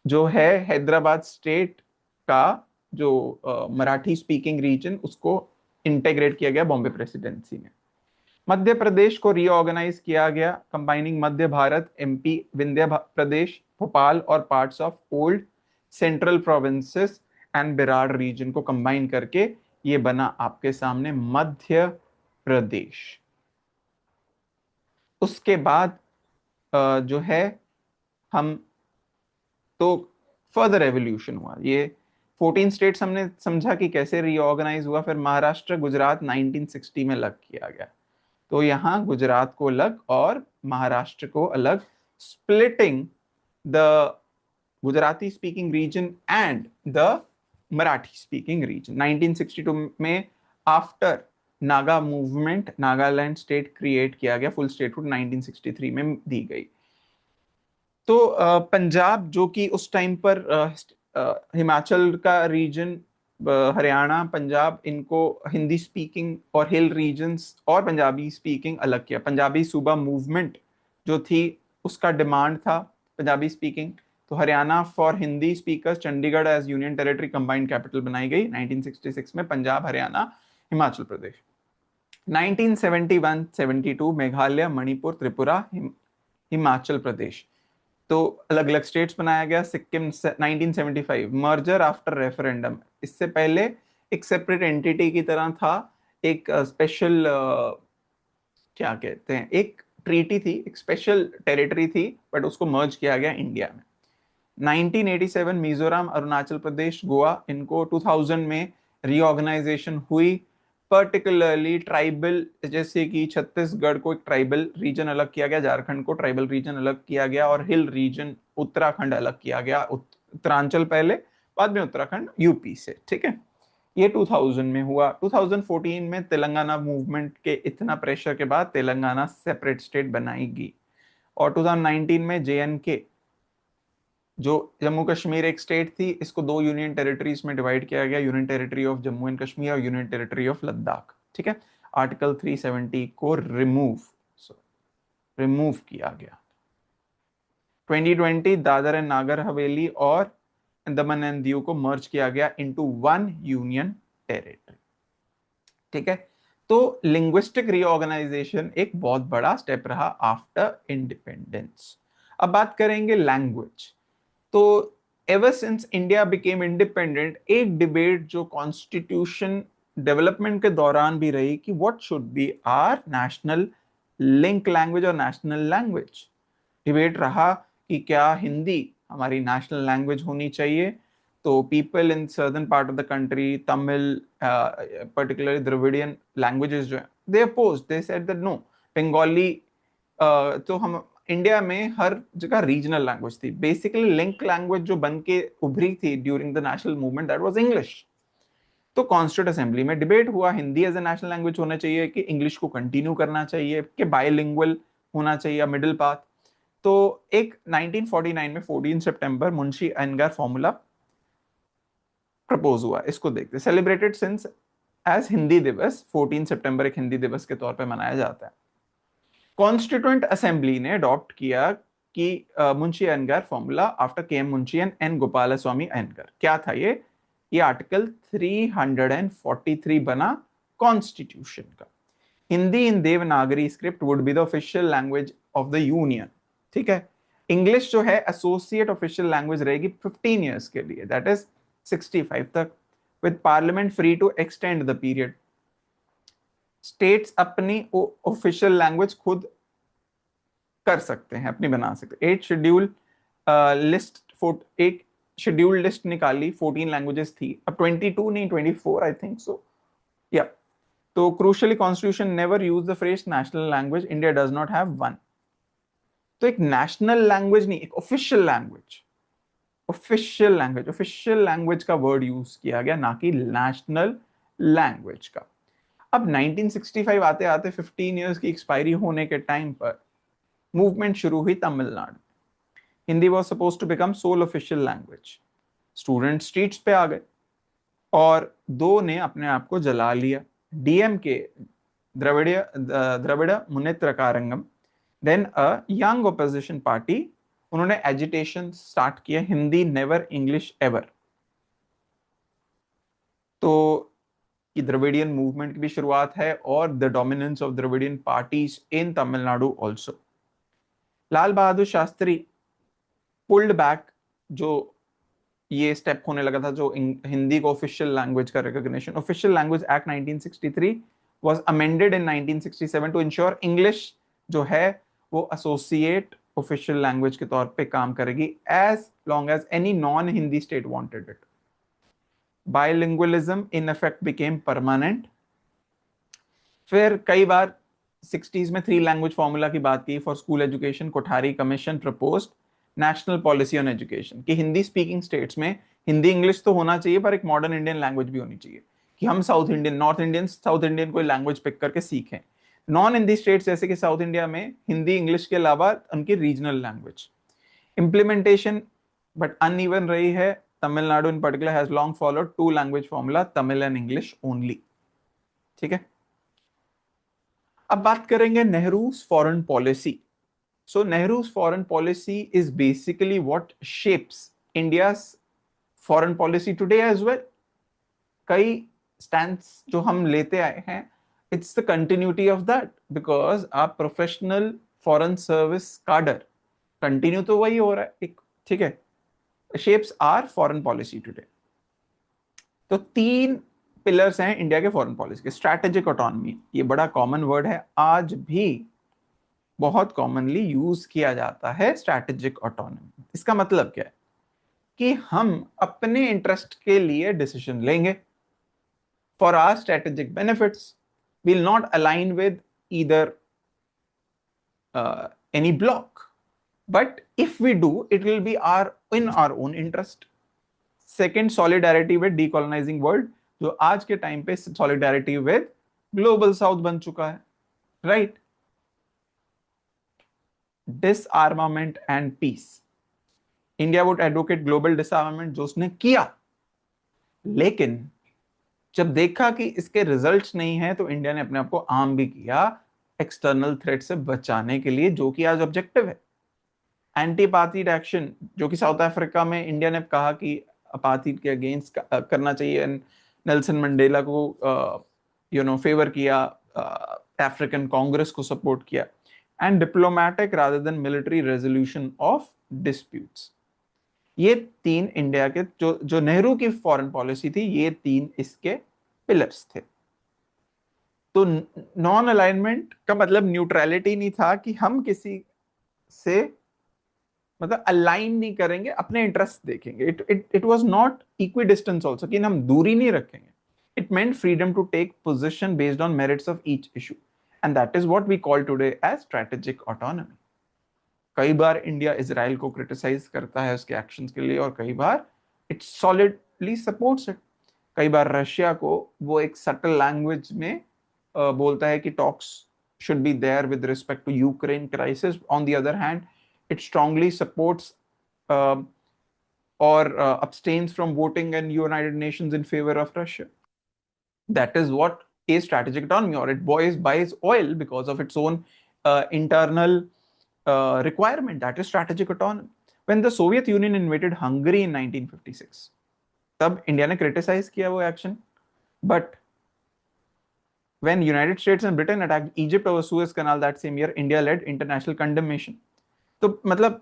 जो है हैदराबाद स्टेट का जो मराठी स्पीकिंग रीजन, उसको इंटेग्रेट किया गया बॉम्बे प्रेसिडेंसी में। मध्य प्रदेश को रीऑर्गेनाइज किया गया, कंबाइनिंग मध्य भारत, एमपी, विंध्य प्रदेश, भोपाल और parts of old central provinces and बिरार रीजन को कंबाइन करके ये बना आपके सामने मध्य प्रदेश। उसके बाद जो है हम तो फर्दर एवोल्यूशन हुआ, ये 14 स्टेट्स हमने समझा कि कैसे रीऑर्गेनाइज हुआ। फिर महाराष्ट्र गुजरात 1960 में अलग किया गया, तो यहां गुजरात को अलग और महाराष्ट्र को अलग, splitting the Gujarati speaking region and the Marathi speaking region. 1962 में after Naga movement Nagaland state create किया गया, फुल स्टेटहुड 1963 में दी गई। तो पंजाब जो कि उस टाइम पर हिमाचल का रीजन, हरियाणा, पंजाब, इनको हिंदी स्पीकिंग और हिल रीजन्स और पंजाबी स्पीकिंग अलग किया। पंजाबी सूबा मूवमेंट जो थी उसका डिमांड था पंजाबी स्पीकिंग, तो Haryana for Hindi speakers, Chandigarh as union territory combined capital बनाई गई 1966 में, पंजाब, हरियाणा, हिमाचल प्रदेश। 1971-72 मेघालय, मणिपुर, त्रिपुरा, हिमाचल प्रदेश, तो अलग अलग स्टेट्स बनाया गया। सिक्किम 1975 मर्जर आफ्टर रेफरेंडम, इससे पहले एक सेपरेट एंटिटी की तरह था, एक स्पेशल क्या कहते हैं, एक ट्रीटी थी, एक स्पेशल टेरिटरी थी, बट उसको मर्ज किया गया इंडिया में। 1987 मिजोरम, अरुणाचल प्रदेश, गोवा, इनको 2000 में रीऑर्गेनाइजेशन हुई, पर्टिकुलरली ट्राइबल, जैसे कि छत्तीसगढ़ को एक ट्राइबल रीजन अलग किया गया, झारखंड को ट्राइबल रीजन अलग किया गया, और हिल रीजन उत्तराखंड अलग किया गया, उत्तरांचल पहले, बाद में उत्तराखंड यूपी से, ठीक है। ये 2000 में हुआ। 2014 में तेलंगाना मूवमेंट के इतना प्रेशर के बाद तेलंगाना सेपरेट स्टेट बनाएगी, और 2019 में जेएनके जो जम्मू कश्मीर एक स्टेट थी, इसको दो यूनियन टेरिटरीज में डिवाइड किया गया, union territory of Jammu and Kashmir और यूनियन टेरिटरी ऑफ लद्दाख। ठीक है, आर्टिकल 370 को रिमूव किया गया। 2020 दादर एंड नागर हवेली और दमन एंड दीव को मर्ज किया गया इनटू वन यूनियन टेरिटरी। ठीक है, तो लिंग्विस्टिक रीऑर्गेनाइजेशन एक बहुत बड़ा स्टेप रहा आफ्टर इंडिपेंडेंस। अब बात करेंगे लैंग्वेज। तो ever since India became independent, एक डिबेट जो कॉन्स्टिट्यूशन डेवलपमेंट के दौरान भी रही कि what should be our national link language और नेशनल लैंग्वेज। डिबेट रहा कि क्या हिंदी हमारी नेशनल लैंग्वेज होनी चाहिए। तो people in southern part of the country, Tamil, particularly Dravidian languages जो है, they oppose, they said that no, Bengali. तो हम इंडिया में हर जगह रीजनल लैंग्वेज थी, बेसिकली लिंक लैंग्वेज जो बन के उभरी थी during the national movement, that was English. तो कॉन्स्टिट्यूट असेंबली में डिबेट हुआ Hindi as a national language होना चाहिए कि इंग्लिश को कंटिन्यू करना चाहिए, कि बायलिंगुअल होना चाहिए, मिडिल पाथ। तो एक 1949 में 14 सितंबर मुंशी अयंगार फॉर्मूला प्रपोज हुआ। इसको देखते, सेलिब्रेटेड सिंस एज हिंदी दिवस, 14 सितंबर एक हिंदी दिवस के तौर पे मनाया जाता है। कॉन्स्टिट्यूएंट असेंबली ने अडॉप्ट किया कि Munshi Ayyangar formula after K M Munshi and N Gopalaswami Ayyangar. क्या था ये आर्टिकल 343 बना कॉन्स्टिट्यूशन का। Hindi in Devanagari script would be the official language of the union. ठीक है, इंग्लिश जो है एसोसिएट ऑफिशियल लैंग्वेज रहेगी 15 ईयर्स के लिए, दैट इज 65 तक, with parliament free to extend the period. States अपनी ऑफिशियल लैंग्वेज खुद कर सकते हैं, अपनी बना सकते हैं। 8 शेड्यूल लिस्ट, एक शेड्यूल लिस्ट निकाली, 14 लैंग्वेजेस थी, अब 22 नहीं 24 आई थिंक सो, या। तो crucially constitution never use the phrase national language, India does not have one. तो एक नेशनल लैंग्वेज नहीं, एक ऑफिशियल लैंग्वेज, ऑफिशियल लैंग्वेज का वर्ड यूज किया गया, ना कि नेशनल लैंग्वेज का। अब 1965 आते आते 15 इयर्स की एक्सपायरी होने के टाइम पर मूवमेंट शुरू हुई Tamil Nadu. Hindi was suppose to become sole official language. Student streets पे आ गए और दो ने अपने आप को जला लिया। DMK, Dravida Munnetra Kazhagam, then a young opposition party, उन्होंने एजिटेशन स्टार्ट किया, हिंदी नेवर, इंग्लिश एवर। तो ये द्रविडियन मूवमेंट की भी शुरुआत है और the dominance of Dravidian parties in Tamil Nadu also. Lal Bahadur Shastri pulled back, जो ये स्टेप होने लगा था, जो हिंदी को ऑफिशियल लैंग्वेज का recognition. Official language act 1963 was amended in 1967 to ensure English जो है वो एसोसिएट ऑफिशियल लैंग्वेज के तौर पे काम करेगी as long as any non Hindi state wanted it. Bilingualism in effect became permanent. फिर कई बार 60s में 3 लैंग्वेज फॉर्मूला की बात की for school education. Kothari commission proposed national policy on education कि हिंदी स्पीकिंग स्टेट्स में हिंदी इंग्लिश तो होना चाहिए पर एक मॉडर्न इंडियन लैंग्वेज भी होनी चाहिए, कि हम south Indian, north Indian, south Indian कोई लैंग्वेज पिक करके सीखें। नॉन हिंदी स्टेट्स जैसे कि साउथ इंडिया में हिंदी इंग्लिश के अलावा उनकी regional language. Implementation but uneven रही है। तमिलनाडु इन particular has long followed 2 language formula, Tamil and English only. ठीक है, अब बात करेंगे Nehru's foreign policy. So Nehru's foreign policy is basically what shapes India's foreign policy today as well. कई स्टैंड्स जो हम लेते आए हैं, it's the continuity of that because our professional foreign service cadre continue तो वही हो रहा है एक। ठीक है, shapes our foreign policy today। तो 3 पिलर्स हैं इंडिया के फॉरेन पॉलिसी के। स्ट्रैटेजिक ऑटोनॉमी, ये बड़ा कॉमन वर्ड है, आज भी बहुत कॉमनली यूज किया जाता है स्ट्रैटेजिक ऑटोनॉमी। इसका मतलब क्या है कि हम अपने इंटरेस्ट के लिए डिसीजन लेंगे for our strategic benefits, will not align with either any bloc, but if we do it will be are in our own interest. Second, solidarity with decolonising world, जो आज के टाइम पे solidarity with global south बन चुका है, right. Disarmament and peace, India would advocate global disarmament, जो उसने किया, लेकिन जब देखा कि इसके रिजल्ट्स नहीं है तो इंडिया ने अपने आप को आर्म भी किया एक्सटर्नल थ्रेट से बचाने के लिए, जो कि आज ऑब्जेक्टिव है। एंटी अपार्थाइड एक्शन, जो कि साउथ अफ्रीका में इंडिया ने कहा कि अपार्थाइड के अगेंस्ट करना चाहिए, नेल्सन मंडेला को फेवर किया, अफ्रीकन कांग्रेस को सपोर्ट किया, and diplomatic rather than military resolution of disputes. ये तीन इंडिया के जो नेहरू की फॉरेन पॉलिसी थी, ये तीन इसके पिलर्स थे। तो नॉन अलाइनमेंट का मतलब न्यूट्रलिटी नहीं था कि हम किसी से मतलब अलाइन नहीं करेंगे, अपने इंटरेस्ट देखेंगे। It was not equidistance also, कि हम दूरी नहीं रखेंगे। It meant freedom to take position based on merits of each issue, and that is what we call today as strategic autonomy. कई बार इंडिया इसराइल को criticise करता है उसके एक्शंस के लिए, और कई बार इट सॉलिडली सपोर्ट्स इट। कई बार रशिया को वो एक सटल लैंग्वेज में बोलता है कि talks should be there with respect to Ukraine crisis. On the other hand, it strongly supports or abstains from voting in United Nations in favor of Russia. That is what is strategic autonomy, or it buys oil because of its own internal requirement. That is strategic autonomy. When the Soviet Union invaded Hungary in 1956, तब India ने criticise किया वो action, but when United States and Britain attacked Egypt over Suez Canal that same year, India led international condemnation. तो मतलब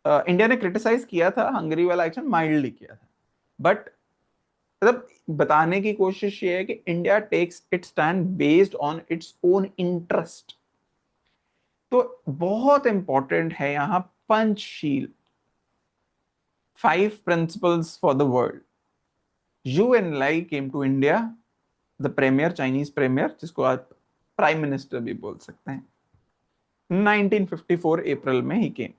India ने criticise किया था, Hungary वाला एक्शन माइल्डली किया था, बट मतलब बताने की कोशिश ये है कि India takes its stand based on its own interest. तो बहुत इंपॉर्टेंट है यहां Panchsheel, 5 principles for the world. Zhou Enlai came to India, the premier, Chinese premier, जिसको आप प्राइम मिनिस्टर भी बोल सकते हैं, 1954 अप्रैल में ही केम,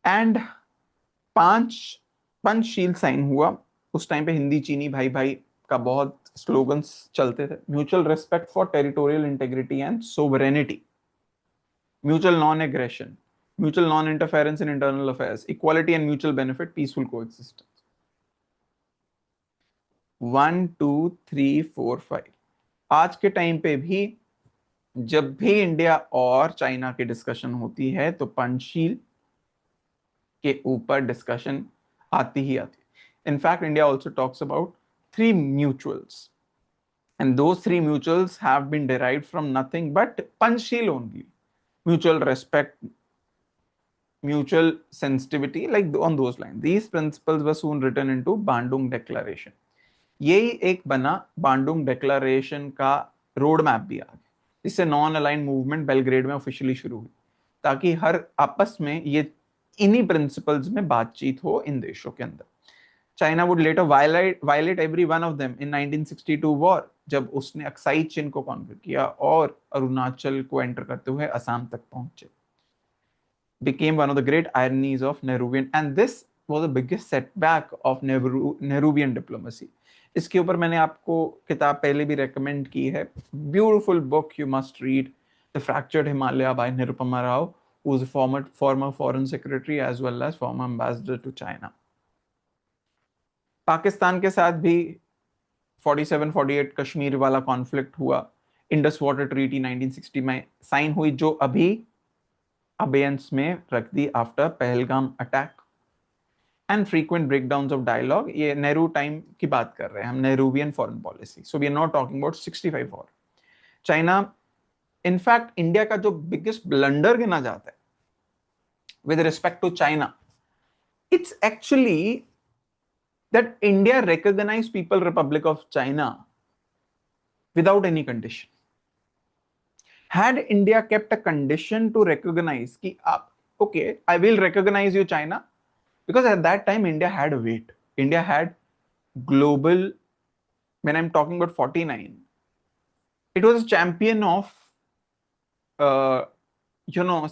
एंड 5 पंचशील साइन हुआ। उस टाइम पे हिंदी चीनी भाई भाई का बहुत स्लोगन्स चलते थे। Mutual respect for territorial integrity and sovereignty, mutual non aggression, mutual non interference in internal affairs, equality and mutual benefit, peaceful coexistence. 1 2 3 4 5। आज के टाइम पे भी जब भी इंडिया और चाइना की डिस्कशन होती है तो पंचशील के ऊपर डिस्कशन आती ही आती है। In fact India also talks about 3 mutuals, and those 3 mutuals have been derived from nothing but Panchsheel only. Mutual respect, mutual sensitivity, like on those lines. These principles were soon written into Bandung Declaration. यही एक बना Bandung declaration का road map भी आ गया, इससे non align movement Belgrade में officially शुरू हुई, ताकि हर आपस में ये इन्हीं प्रिंसिपल्स में बातचीत हो इन देशों के अंदर। China would later violate every one of them in 1962 war, जब उसने अक्साई चिन को कॉन्कर किया और अरुणाचल को एंटर करते हुए असम तक पहुंचे। became one of the great ironies of Nehruvian, and this was the biggest setback of Nehruvian diplomacy. इसके ऊपर मैंने आपको किताब पहले भी रेकमेंड की है, beautiful book you must read, the fractured Himalaya by Nirupama Rao, who was a former foreign secretary as well as former ambassador to China. Pakistan के साथ भी 47-48 कश्मीर वाला कॉन्फ्लिक्ट हुआ, इंडस वाटर ट्रीटी 1960 में साइन हुई, जो अभी अबेयंस में रख दी after Pahalgam attack, and frequent breakdowns of dialogue. ये नेहरू टाइम की बात कर रहे हैं हम, Nehruvian foreign policy, so we are not talking about 65 war. China, in fact India का जो बिगेस्ट ब्लंडर गिना जाता है with respect to China, it's actually that India recognized People Republic of China without any condition. Had India kept a condition to recognize कि आप, okay, I will recognize you China, because at that time India had weight, India had global, when I'm talking about 49, it was a champion of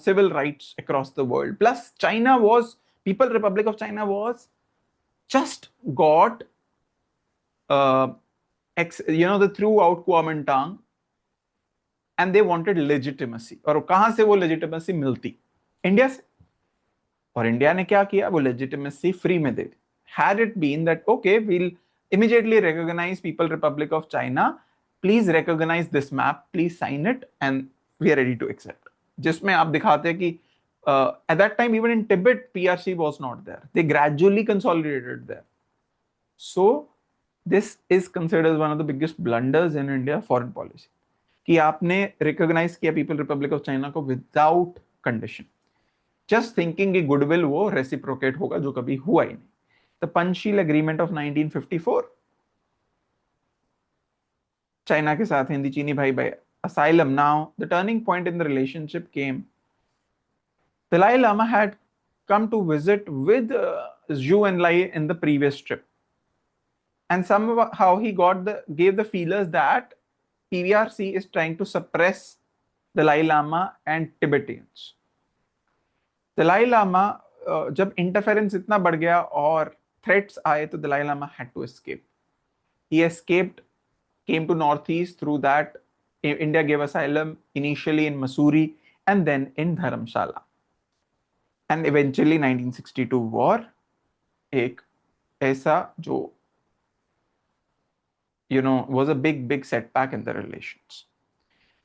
civil rights across the world. Plus China was, People Republic of China was just got the throughout Kuomintang, and they wanted legitimacy. और कहां से वो legitimacy मिलती? India से। और India ने क्या किया, वो लेजिटिमेसी फ्री में दे दी। Had it been that okay we'll immediately recognize People Republic of China, please recognize this map, please sign it and we are ready to accept, जिसमें आप दिखाते हैं कि at that time even in Tibet PRC was not there, they gradually consolidated there. So this is considered as one of the biggest blunders in India foreign policy, कि आपने recognize किया People Republic of China को without condition, just thinking कि goodwill वो reciprocate होगा, जो कभी हुआ ही नहीं। The Panchsheel Agreement of 1954, China के साथ हिंदी चीनी भाई भाई, asylum. Now the turning point in the relationship came. Dalai Lama had come to visit with Zhou Enlai in the previous trip, and somehow he gave the feelers that PRC is trying to suppress Dalai Lama and Tibetans. Dalai Lama जब interference इतना बढ़ गया और threats आए तो Dalai Lama had to escape. He escaped, came to northeast. Through that, India gave asylum initially in Mussoorie and then in Dharamshala. And eventually 1962 war एक ऐसा जो was a big setback in the relations.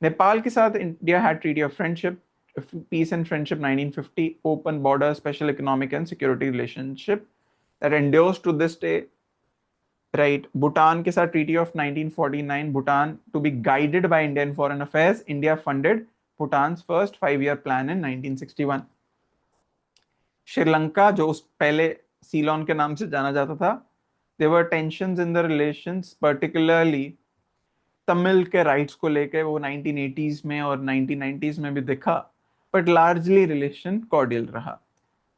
Nepal के साथ India had treaty of friendship, peace and friendship 1950, open border, special economic and security relationship that endures to this day. Right, Bhutan के साथ treaty of 1949, Bhutan to be guided by Indian foreign affairs, India funded Bhutan's first 5-year plan in 1961. Sri Lanka जो उस पहले Ceylon के नाम से जाना जाता था, there were tensions in the relations, particularly Tamil के राइट्स को लेके, वो 1980s में और 1990s में भी दिखा, but largely relation cordial रहा.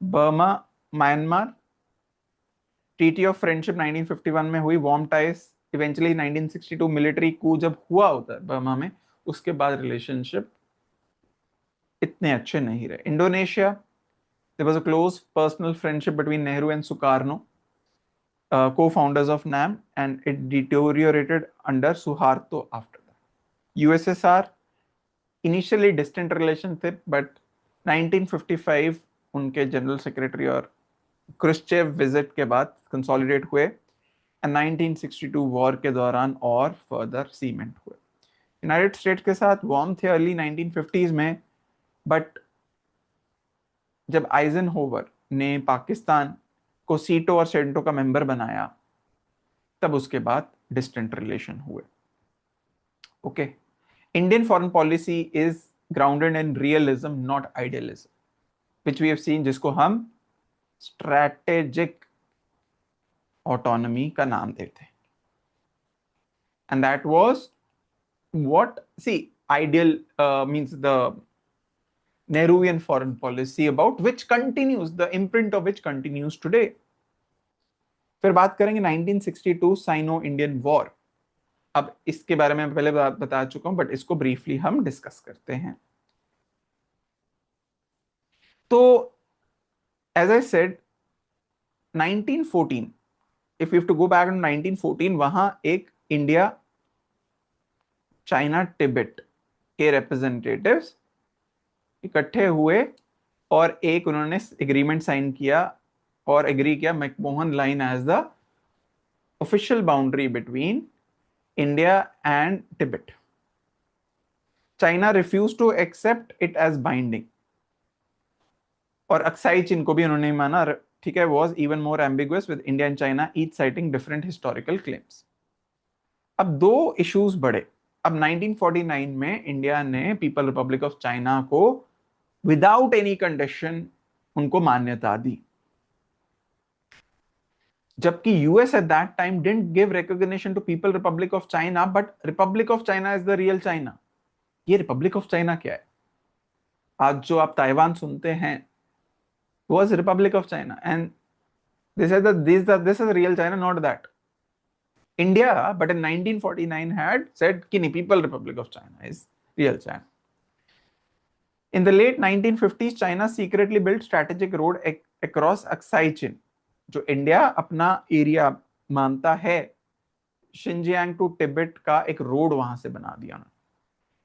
Burma, Myanmar, treaty of friendship 1951 में हुई, वार्म टाइज, इवेंचुअली 1962 मिलिट्री कू जब हुआ होता है बर्मा में, उसके बाद रिलेशनशिप इतने अच्छे नहीं रहे. Indonesia, there was a close personal friendship between Nehru and Sukarno, co-founders of NAM, and it deteriorated under Suharto after that. USSR, initially distant relationship, but 1955 उनके जनरल सेक्रेटरी और क्रुश्चेव विजिट के बाद कंसोलिडेट हुए, and 1962 war के दौरान और further cement हुए. United states के साथ वार्म थे अर्ली 1950s में, बट जब आइजनहोवर ने पाकिस्तान को सीटो और सेंटो का मेंबर बनाया, तब उसके बाद डिस्टेंट रिलेशन हुए. Okay, Indian foreign policy is grounded in realism not idealism, which we have seen, जिसको हम स्ट्रैटेजिक ऑटोनॉमी का नाम देते हैं. And that was what, see, ideal means the Nehruvian foreign policy, about which continues, the imprint of which continues today. फिर बात करेंगे 1962 sino Indian war. अब इसके बारे में पहले बता चुका हूं, बट इसको ब्रीफली हम डिस्कस करते हैं. तो as I said 1914, if you have to go back to 1914, वहां एक इंडिया चाइना तिब्बत के रिप्रेजेंटेटिव्स इकट्ठे हुए और एक उन्होंने एग्रीमेंट साइन किया और एग्री किया, McMahon line as the official boundary between India and Tibet. China refuse to accept it as binding, और अक्साई चिन को भी उन्होंने माना. ठीक है, was even more ambiguous with India and China each citing different historical claims. अब दो इश्यूज बढ़े. अब 1949 में इंडिया ने पीपल रिपब्लिक ऑफ चाइना को विदाउट एनी कंडीशन उनको मान्यता दी, जबकि US at that time didn't give recognition to people republic of China, but republic of China is the real China. ये रिपब्लिक ऑफ चाइना क्या है? आज जो आप ताइवान सुनते हैं was Republic of China, and they said that this is real China, not that. India, but in 1949 had said कि People Republic of China is real China. In the late 1950s, China secretly built strategic road across Aksai Chin, जो India अपना area मानता है, Xinjiang to Tibet का एक road वहां से बना दिया.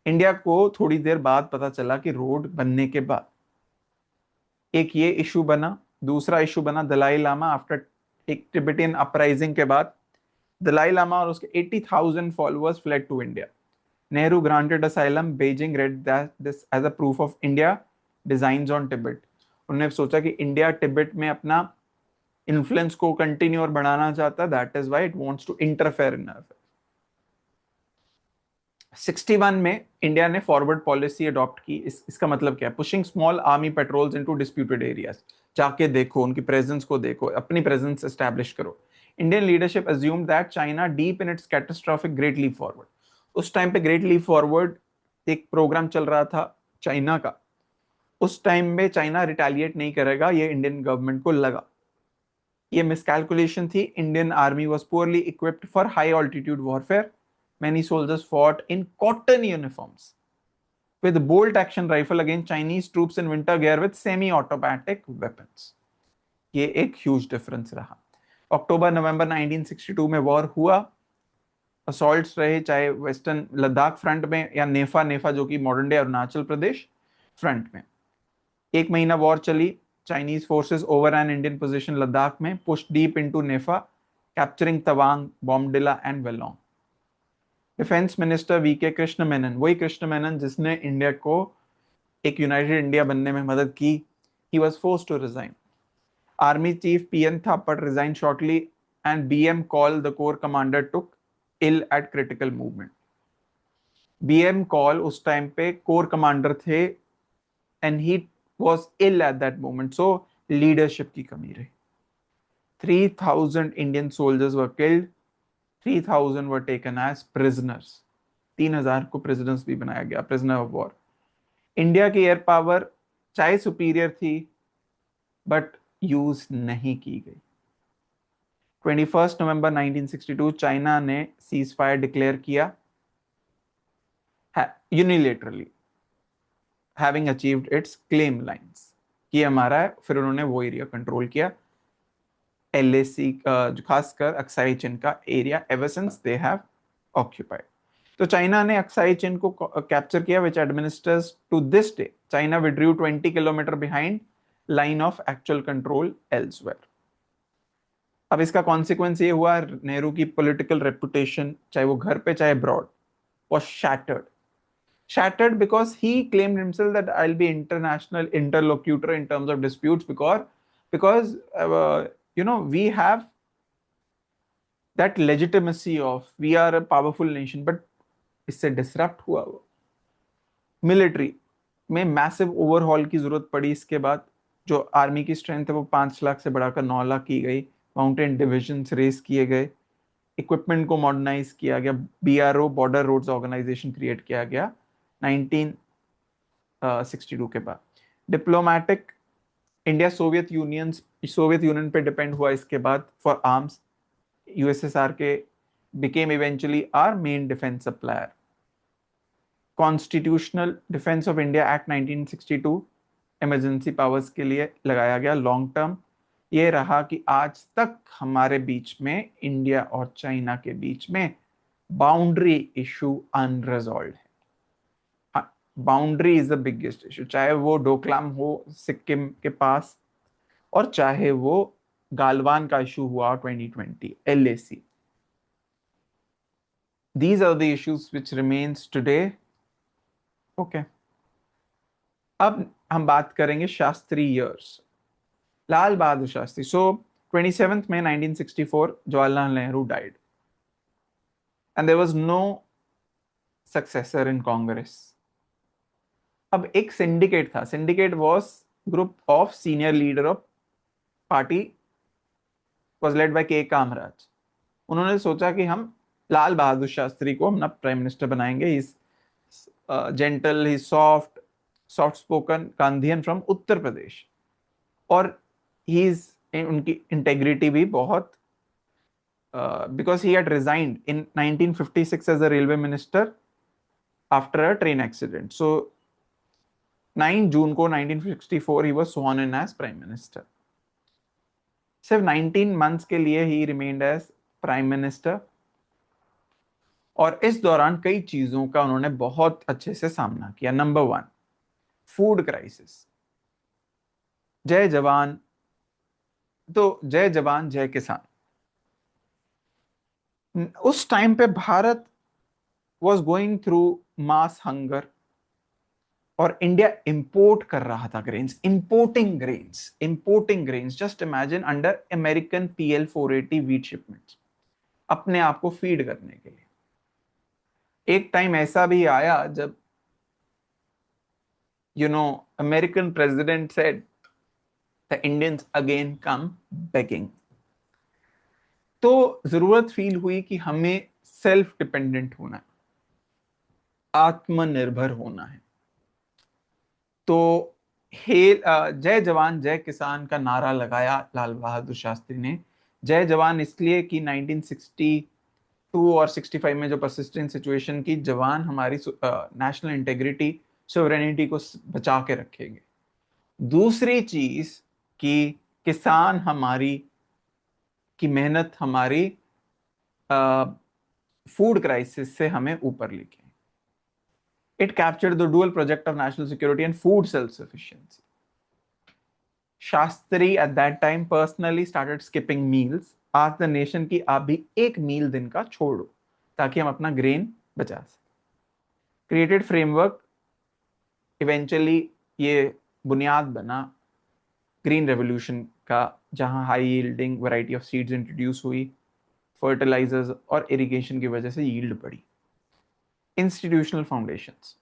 इंडिया को थोड़ी देर बाद पता चला कि रोड बनने के बाद एक ये इशू बना, दूसरा इशू बना दलाई लामा आफ्टर एक टिबेटियन अपराइजिंग के बाद दलाई लामा और उसके 80,000 followers fled to India. Nehru granted asylum. Beijing read that this as a proof of India designs on Tibet. उन्होंने सोचा कि इंडिया तिब्बत में अपना इन्फ्लुएंस को कंटिन्यू और बढ़ाना चाहता है. That is why it wants to interfere in affair. 61 में इंडिया ने फॉरवर्ड पॉलिसी अडॉप्ट की. इसका मतलब क्या है? Pushing small army patrols into disputed areas. जाके देखो, उनकी प्रेजेंस को देखो, अपनी प्रेजेंस एस्टैब्लिश करो. Indian leadership assumed that China deep in its catastrophic great leap forward. उस टाइम पे ग्रेट लीप फॉरवर्ड एक प्रोग्राम चल रहा था चाइना का. उस टाइम में चाइना रिटेलिएट नहीं करेगा, ये इंडियन गवर्नमेंट को लगा. ये मिसकैलकुलेशन थी. Indian army was poorly equipped for high altitude warfare. Many soldiers fought in cotton uniforms with bolt action rifle against Chinese troops in winter gear with semi-automatic weapons. ये एक huge difference रहा. अक्टूबर नवंबर 1962 में war हुआ. Assaults रहे, चाहे western Ladakh front में या NEFA जो कि modern day Arunachal Pradesh front में. एक महीना वॉर चली. Chinese forces overrun Indian position Ladakh में, push deep into NEFA, capturing Tawang, Bomdila and Walong. Defence minister V K Krishna Menon, वही कृष्ण मेनन जिसने इंडिया को एक यूनाइटेड इंडिया बनने में मदद की, he was forced to resign. Army chief PN Thapar resign shortly and BM Kaul the corps commander took ill at critical movement. BM Kaul उस time पे कोर कमांडर थे and he was ill at that moment. So leadership की कमी रही. 3,000 Indian soldiers were killed. 3,000 were taken as prisoners. 3,000 को prisoners भी बनाया गया, प्रिजनर ऑफ वॉर. इंडिया की एयर पावर चाहे सुपीरियर थी बट यूज नहीं की गई. 21 नवंबर 1962 चाइना ने सीज फायर डिक्लेयर किया unilaterally, having achieved its claim lines कि हमारा है. फिर उन्होंने वो एरिया कंट्रोल किया, एलएसी खासकर अक्साई चिन का area, ever since they have occupied. तो चाइना ने अक्साई चिन को कैप्चर किया, which administers to this day. China withdrew 20 kilometre behind line of actual control elsewhere. अब इसका कॉन्सिक्वेंस ये हुआ, नेहरू की पॉलिटिकल रेपुटेशन चाहे वो घर पे चाहे abroad was shattered because he claimed himself that I'll be international interlocutor in terms of disputes because we have that legitimacy of we are a powerful nation. but इससे disrupt हुआ. वो military में massive overhaul की जरूरत पड़ी. इसके बाद जो आर्मी की स्ट्रेंथ है वो 5 लाख से बढ़ाकर 9 लाख की गई. माउंटेन डिविजन रेस किए गए, इक्विपमेंट को मॉडर्नाइज किया गया, BRO border roads organisation create किया गया 1962 के बाद. डिप्लोमैटिक इंडिया सोवियत यूनियन पे डिपेंड हुआ इसके बाद फॉर आर्म्स. यूएसएसआर के became eventually our main defense supplier. Constitutional defence of India act 1962 emergency powers के लिए लगाया गया लॉन्ग टर्म. ये रहा कि आज तक हमारे बीच में, इंडिया और चाइना के बीच में बाउंड्री इशू अनरिजॉल्व है. Boundary is the biggest issue, चाहे वो डोकलाम हो सिक्किम के पास और चाहे वो गालवान का इशू हुआ 2020 LAC. These are the issues which remains today. Okay. अब हम बात करेंगे Shastri years. Lal Bahadur Shastri. So 27th May 1964 Jawaharlal Nehru died and there was no successor in Congress. अब एक syndicate था. Syndicate was group of senior leader of party was led by K. Kamaraj. उन्होंने सोचा कि हम लाल बहादुर शास्त्री को अपना प्राइम मिनिस्टर बनाएंगे. He gentle, he soft spoken Gandhian from Uttar Pradesh और ही इज उनकी इंटेग्रिटी भी बहुत, because he had resigned in 1956 as a railway minister after a train accident. So 9 June को 1964 he was sworn in as prime minister. सिर्फ 19 months के लिए he remained as prime minister और इस दौरान कई चीजों का उन्होंने बहुत अच्छे से सामना किया. Number 1, food crisis. जय जवान, तो जय जवान जय किसान। उस टाइम पे Bharat was going through mass hunger, और इंडिया इंपोर्ट कर रहा था grains, importing grains. Just imagine, under American PL 480 wheat shipments, अपने आप को फीड करने के लिए। एक टाइम ऐसा भी आया जब American president said the Indians again come begging. तो जरूरत फील हुई कि हमें सेल्फ डिपेंडेंट होना है, आत्मनिर्भर होना है। तो जय जवान जय किसान का नारा लगाया लाल बहादुर शास्त्री ने। जय जवान इसलिए कि 1962 और 65 में जो परसिस्टेंट सिचुएशन की, जवान हमारी नेशनल इंटेग्रिटी, सोवरेनिटी को बचा के रखेंगे। दूसरी चीज कि किसान हमारी की मेहनत हमारी फूड क्राइसिस से हमें ऊपर लेके। It captured the dual project of national security and food self sufficiency. Shastri eight that time personally started skipping meals, आज द नेशन की आप भी एक मील दिन का छोड़ो ताकि हम अपना ग्रेन बचा सकें। क्रिएटेड फ्रेमवर्क, इवेंचुअली ये बुनियाद बना ग्रीन रेवोल्यूशन का, जहां high yielding variety of seeds introduce हुई, फर्टिलाइजर्स और इरिगेशन की वजह से यील्ड बढ़ी। Institutional foundations,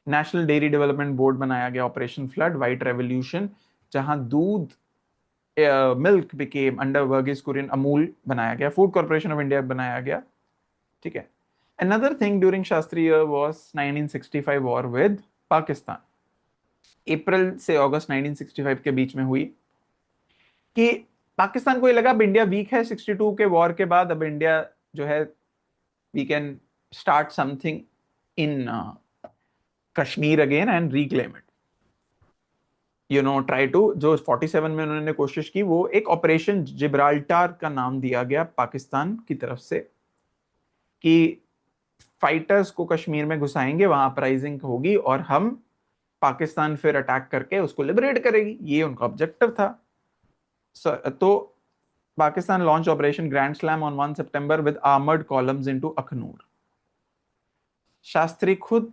national dairy development board बनाया गया, ऑपरेशन फ्लड, व्हाइट रेवोल्यूशन, जहां दूध milk became under Verghese Kurien, Amul बनाया गया, फूड कॉर्पोरेशन ऑफ इंडिया बनाया गया। ठीक है। Another thing during Shastri year was 1965 war with Pakistan. April से अगस्त 1965 के बीच में हुई कि पाकिस्तान को ये लगा अब इंडिया वीक है 62 के वॉर के बाद, अब इंडिया जो है we can start something in Kashmir again and reclaim it, try to. जो 47 में उन्होंने कोशिश की, वो एक ऑपरेशन जिब्राल्टार का नाम दिया गया पाकिस्तान की तरफ से, कि फाइटर्स को कश्मीर में घुसाएंगे, वहां अपराइजिंग होगी और हम पाकिस्तान फिर अटैक करके उसको लिबरेट करेगी, ये उनका ऑब्जेक्टिव था। तो Pakistan launch operation grand slam on 1 September with armoured columns into Akhnoor. Shastri खुद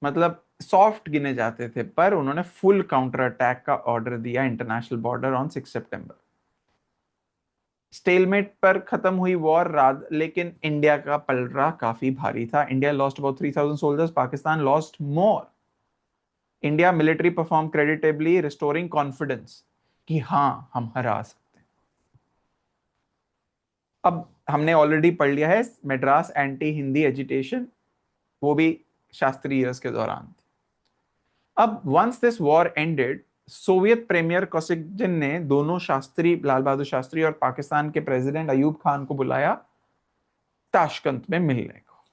मतलब सॉफ्ट गिने जाते थे, पर उन्होंने फुल काउंटर अटैक का ऑर्डर दिया international border on 6 September. Stalemate पर खत्म हुई वॉर, लेकिन इंडिया का पलड़ा काफी भारी था। India lost about 3000 soldiers, Pakistan lost more. India military perform creditably, restoring confidence कि हाँ हम हरा सकते हैं। अब हमने ऑलरेडी पढ़ लिया है मेड्रास एंटी हिंदी एजिटेशन, वो भी शास्त्री ईयर्स के दौरान थी। अब once this war ended, Soviet premier Kosygin ने दोनों शास्त्री, लाल बहादुर शास्त्री और पाकिस्तान के प्रेसिडेंट अयूब खान को बुलाया ताशकंद में मिलने को,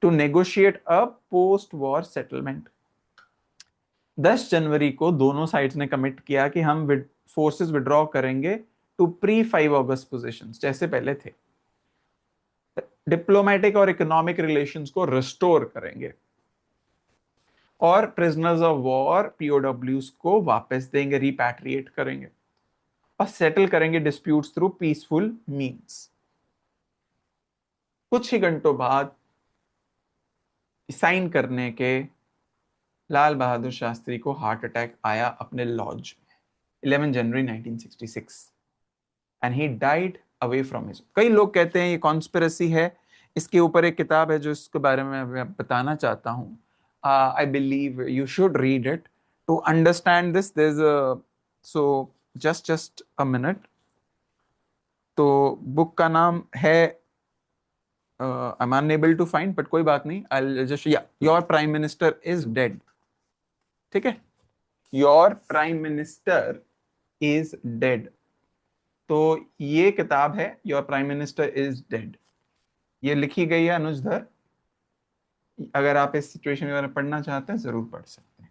to negotiate a post war settlement. 10 जनवरी को दोनों साइड्स ने कमिट किया कि हम फोर्सेस विड्रॉ करेंगे टू प्री 5 अगस्त पोजीशंस जैसे पहले थे, डिप्लोमेटिक और इकोनॉमिक रिलेशंस को रिस्टोर करेंगे, और प्रिजनर्स ऑफ वॉर POWs को वापस देंगे, रिपैट्रिएट करेंगे, और सेटल करेंगे डिस्प्यूट्स थ्रू पीसफुल मीन्स। कुछ ही घंटों बाद साइन करने के लाल बहादुर शास्त्री को हार्ट अटैक आया अपने लॉज में, 11 जनवरी 1966, and he died away from his. कई लोग कहते हैं ये कॉन्स्पिरेसी है, इसके ऊपर एक किताब है जो इसके बारे में मैं बताना चाहता हूं। I believe you should read it to understand this. There is so just a minute. तो बुक का नाम है, I am unable to find, but कोई बात नहीं, I just, yeah your prime minister is dead. ठीक है, your prime minister is dead. तो ये किताब है your prime minister is dead, ये लिखी गई है अनुज धर। अगर आप इस सिचुएशन के बारे में पढ़ना चाहते हैं जरूर पढ़ सकते हैं।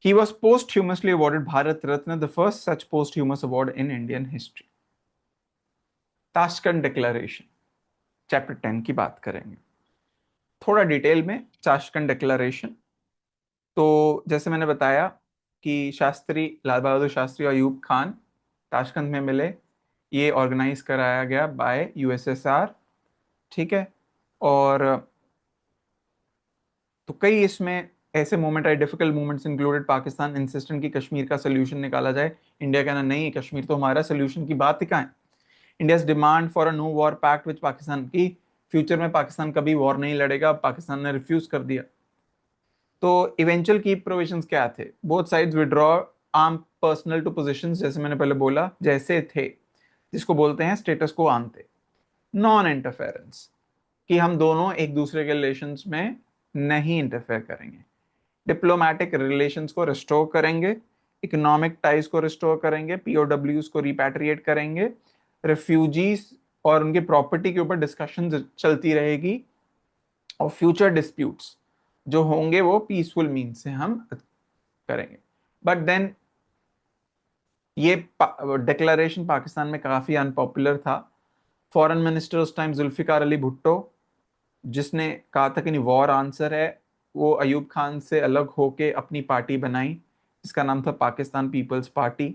He was posthumously awarded Bharat Ratna, the first such posthumous award in Indian history. Tashkent declaration, chapter 10 की बात करेंगे थोड़ा डिटेल में। ताशकंद डिक्लेरेशन तो जैसे मैंने बताया कि शास्त्री, लाल बहादुर शास्त्री और अयूब खान ताशकंद में मिले। ये ऑर्गेनाइज कराया गया बाय यूएसएसआर, ठीक है। और तो कई इसमें ऐसे मोमेंट आए, difficult moments included Pakistan insistent की कश्मीर का सोल्यूशन निकाला जाए। इंडिया कहना नहीं, कश्मीर तो हमारा सोल्यूशन की बात ही कहाँ है। India's demand for a no war pact with Pakistan की फ्यूचर में पाकिस्तान कभी वॉर नहीं लड़ेगा, पाकिस्तान ने रिफ्यूज कर दिया। तो इवेंचुअल की प्रोविजंस क्या थे? Both sides withdraw arm personal two positions, जैसे मैंने पहले बोला, जैसे थे, जिसको बोलते हैं स्टेटस को आनते। नॉन इंटरफेरेंस, कि हम दोनों एक दूसरे के रिलेशंस में नहीं इंटरफेयर करेंगे। डिप्लोमेटिक रिलेशंस को रिस्टोर करेंगे, इकोनॉमिक टाइज को रिस्टोर करेंगे, पीओडब्ल्यूज को रिपैट्रिएट करेंगे, रिफ्यूजीज और उनके प्रॉपर्टी के ऊपर डिस्कशन चलती रहेगी, और फ्यूचर डिस्प्यूट्स जो होंगे वो पीसफुल मीन से हम करेंगे। बट देन ये डिक्लेरेशन पाकिस्तान में काफी अनपॉपुलर था। फॉरेन मिनिस्टर उस टाइम जुल्फिकार अली भुट्टो, जिसने कहा था कि नहीं वॉर आंसर है, वो अयूब खान से अलग होके अपनी पार्टी बनाई, इसका नाम था Pakistan peoples party.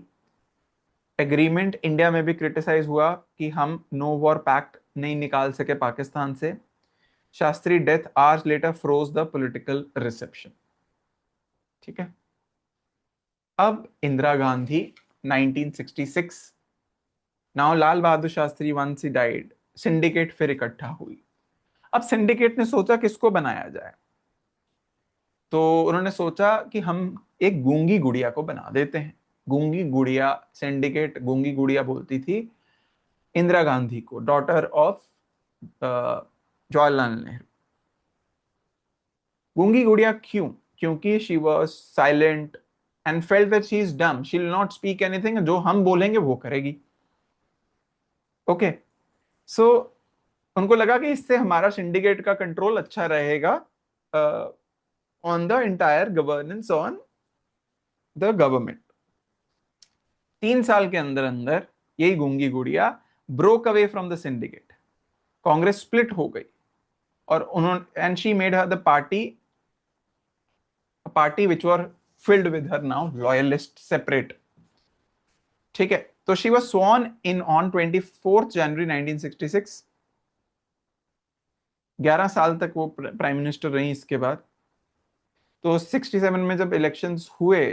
Agreement India में भी क्रिटिसाइज हुआ कि हम नो वॉर पैक्ट नहीं निकाल सके पाकिस्तान से। Shastri death hours later froze the political reception, ठीक है। अब Indira Gandhi 1966, now Lal Bahadur Shastri once he died, syndicate फिर इकट्ठा हुई। अब सिंडिकेट ने सोचा किसको बनाया जाए, तो उन्होंने सोचा कि हम एक गूंगी गुड़िया को बना देते हैं। गूंगी गुड़िया, सिंडिकेट गूंगी गुड़िया बोलती थी इंदिरा गांधी को, डॉटर ऑफ जवाहरलाल नेहरू। गूंगी गुड़िया क्यों? क्योंकि she was silent and felt that she is dumb, she will not speak anything, जो हम बोलेंगे वो करेगी। ओके, सो उनको लगा कि इससे हमारा सिंडिकेट का कंट्रोल अच्छा रहेगा on the entire governance on the government. 3 साल के अंदर अंदर यही गूंगी गुड़िया broke away from the syndicate, Congress split हो गई, और उन्होंने and she made her the party, party which were filled with her now loyalist separate, ठीक है। तो she was sworn in on 24 जनवरी 1966। 11 साल तक वो प्राइम मिनिस्टर रही इसके बाद। तो 67 में जब इलेक्शंस हुए,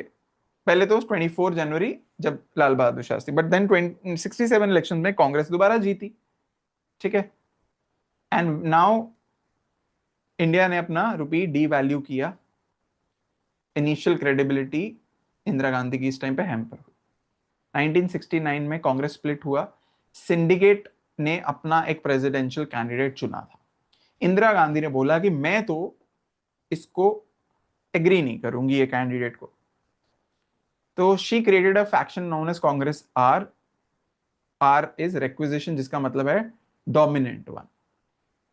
पहले तो 24 जनवरी जब लाल Bahadur Shastri, but then 67 election में कांग्रेस दोबारा जीती, ठीक है। एंड नाउ इंडिया ने अपना रुपी डी वैल्यू किया। इनिशियल क्रेडिबिलिटी इंदिरा गांधी की इस टाइम पे हैम्पर हुई। 1969 में कांग्रेस स्प्लिट हुआ, सिंडिकेट ने अपना एक प्रेसिडेंशियल कैंडिडेट चुना था। इंदिरा गांधी ने बोला कि मैं तो इसको एग्री नहीं करूंगी ये कैंडिडेट को, तो she created a faction known as Congress R. R is requisition, जिसका मतलब है dominant one.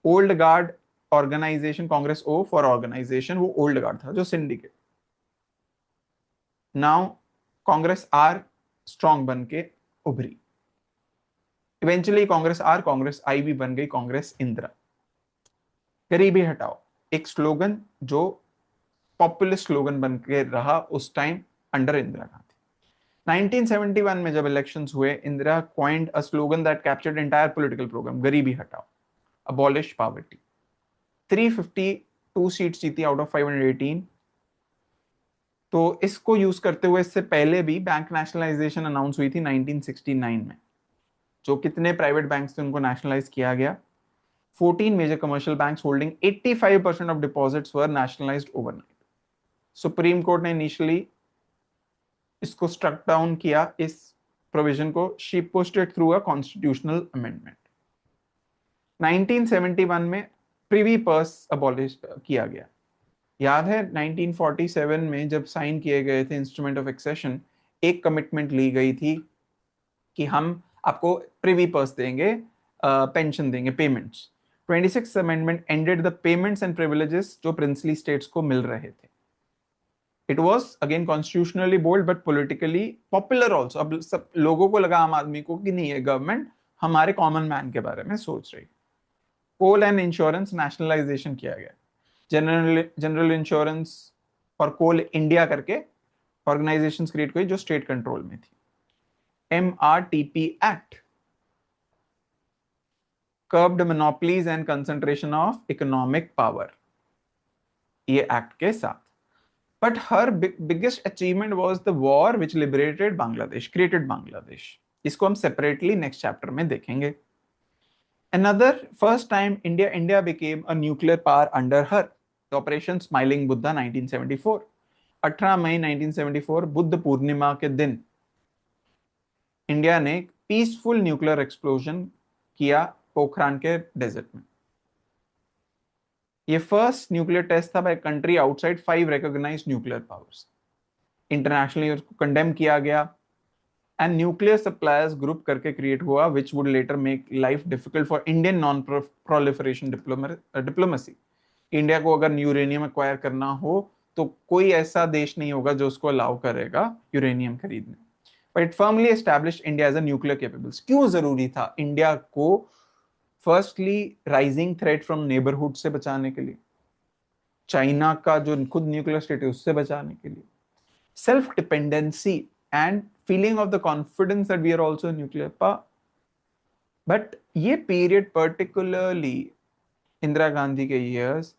Old guard organisation, Congress O for organisation, वो ओल्ड गार्ड था जो syndicate. Now Congress R strong बन के उभरी। Eventually Congress R, Congress I भी बन गई कांग्रेस इंदिरा। गरीबी हटाओ, एक स्लोगन जो पॉपुलर स्लोगन बन के रहा उस टाइम अंडर इंदिरा गांधी। 1971 में जब इलेक्शंस हुए, Indira coined a slogan that captured entire political program, गरीबी हटाओ, abolish poverty। 352 सीट्स जीती आउट ऑफ 518। तो इसको यूज करते हुए इससे पहले भी बैंक नेशनलाइजेशन अनाउंस हुई थी 1969 में। जो कितने प्राइवेट बैंक्स थे उनको नेशनलाइज किया गया। 14 major commercial banks holding 85% of deposits were nationalised overnight. Supreme court ने इनिशियली इसको स्ट्रक डाउन किया, इस प्रोविजन को। She pushed it through a constitutional amendment. 1971 में प्रिवी पर्स अबॉलिश किया गया। याद है 1947 में जब साइन किए गए थे इंस्ट्रूमेंट ऑफ एक्सेशन, एक कमिटमेंट ली गई थी कि हम आपको प्रिवी पर्स देंगे, पेंशन देंगे, payments. 26th amendment ended the payments and privileges जो प्रिंसली स्टेट्स को मिल रहे थे। It was again constitutionally bold but politically popular also. अब सब लोगों को लगा, आम आदमी को, कि नहीं ये गवर्नमेंट हमारे कॉमन मैन के बारे में सोच रही। कोल एंड इंश्योरेंस नेशनलाइजेशन किया गया। जनरल इंश्योरेंस और कोल इंडिया करके ऑर्गेनाइजेशंस क्रिएट हुई जो स्टेट कंट्रोल में थी। MRTP act, curved monopolies and concentration of economic power, ये एक्ट के साथ। But her biggest achievement was the war which liberated Bangladesh, created Bangladesh. इसको हम सेपरेटली नेक्स्ट चैप्टर में देखेंगे। Another first time India became a nuclear power under her, the Operation Smiling Buddha 1974। 18 मई 1974 बुद्ध पूर्णिमा के दिन India ने पीसफुल न्यूक्लियर एक्सप्लोजन किया पोखरान के desert में। ये फर्स्ट न्यूक्लियर टेस्ट था by country outside 5 recognised nuclear powers. Internationally उसको कंडेम किया गया एंड न्यूक्लियर सप्लायर्स ग्रुप करके क्रिएट हुआ which would later make life difficult for Indian non proliferation diplomacy. India को अगर यूरेनियम एक्वायर करना हो तो कोई ऐसा देश नहीं होगा जो उसको अलाउ करेगा यूरेनियम खरीदने। But it firmly established India as a nuclear capables. क्यों जरूरी था इंडिया को? Firstly rising threat from neighbourhood से बचाने के लिए, चाइना का जो खुद न्यूक्लियर स्टेट है उससे बचाने के लिए, self dependency and feeling of the confidence that we are also a nuclear power. But ये period, particularly Indira Gandhi के years,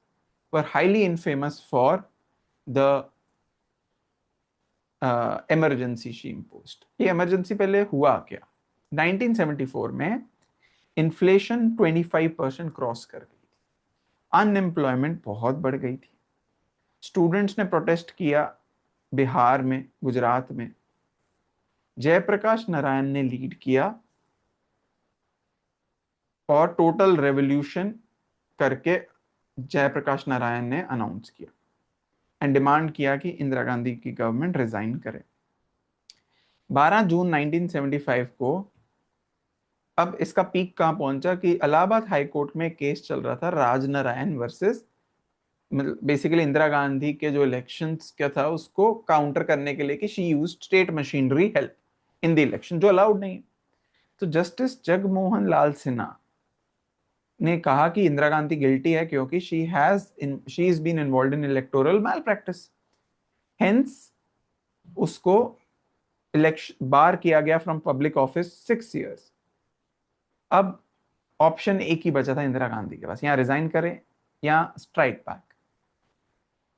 were highly infamous for the emergency she imposed. ये emergency पहले हुआ क्या? 1974 में inflation 25% क्रॉस कर गई थी, अनएम्प्लॉयमेंट बहुत बढ़ गई थी, स्टूडेंट्स ने प्रोटेस्ट किया बिहार में, गुजरात में, जयप्रकाश नारायण ने लीड किया और टोटल रेवोल्यूशन करके जयप्रकाश नारायण ने अनाउंस किया एंड डिमांड किया कि इंदिरा गांधी की गवर्नमेंट रिजाइन करे। 12 जून 1975 को अब इसका पीक कहां पहुंचा कि इलाहाबाद हाई कोर्ट में केस चल रहा था, राजनारायण वर्सेस, बेसिकली इंदिरा गांधी के जो इलेक्शंस क्या था उसको काउंटर करने के लिए कि she used state machinery help in the election, जो अलाउड नहीं। तो जस्टिस जगमोहन लाल सिन्हा ने कहा कि इंदिरा गांधी गिल्टी है क्योंकि she is been involved in electoral malpractice, hence उसको इलेक्शन बार किया गया फ्रॉम पब्लिक ऑफिस 6 years। अब ऑप्शन एक ही बचा था इंदिरा गांधी के पास, या रिजाइन करें या strike back.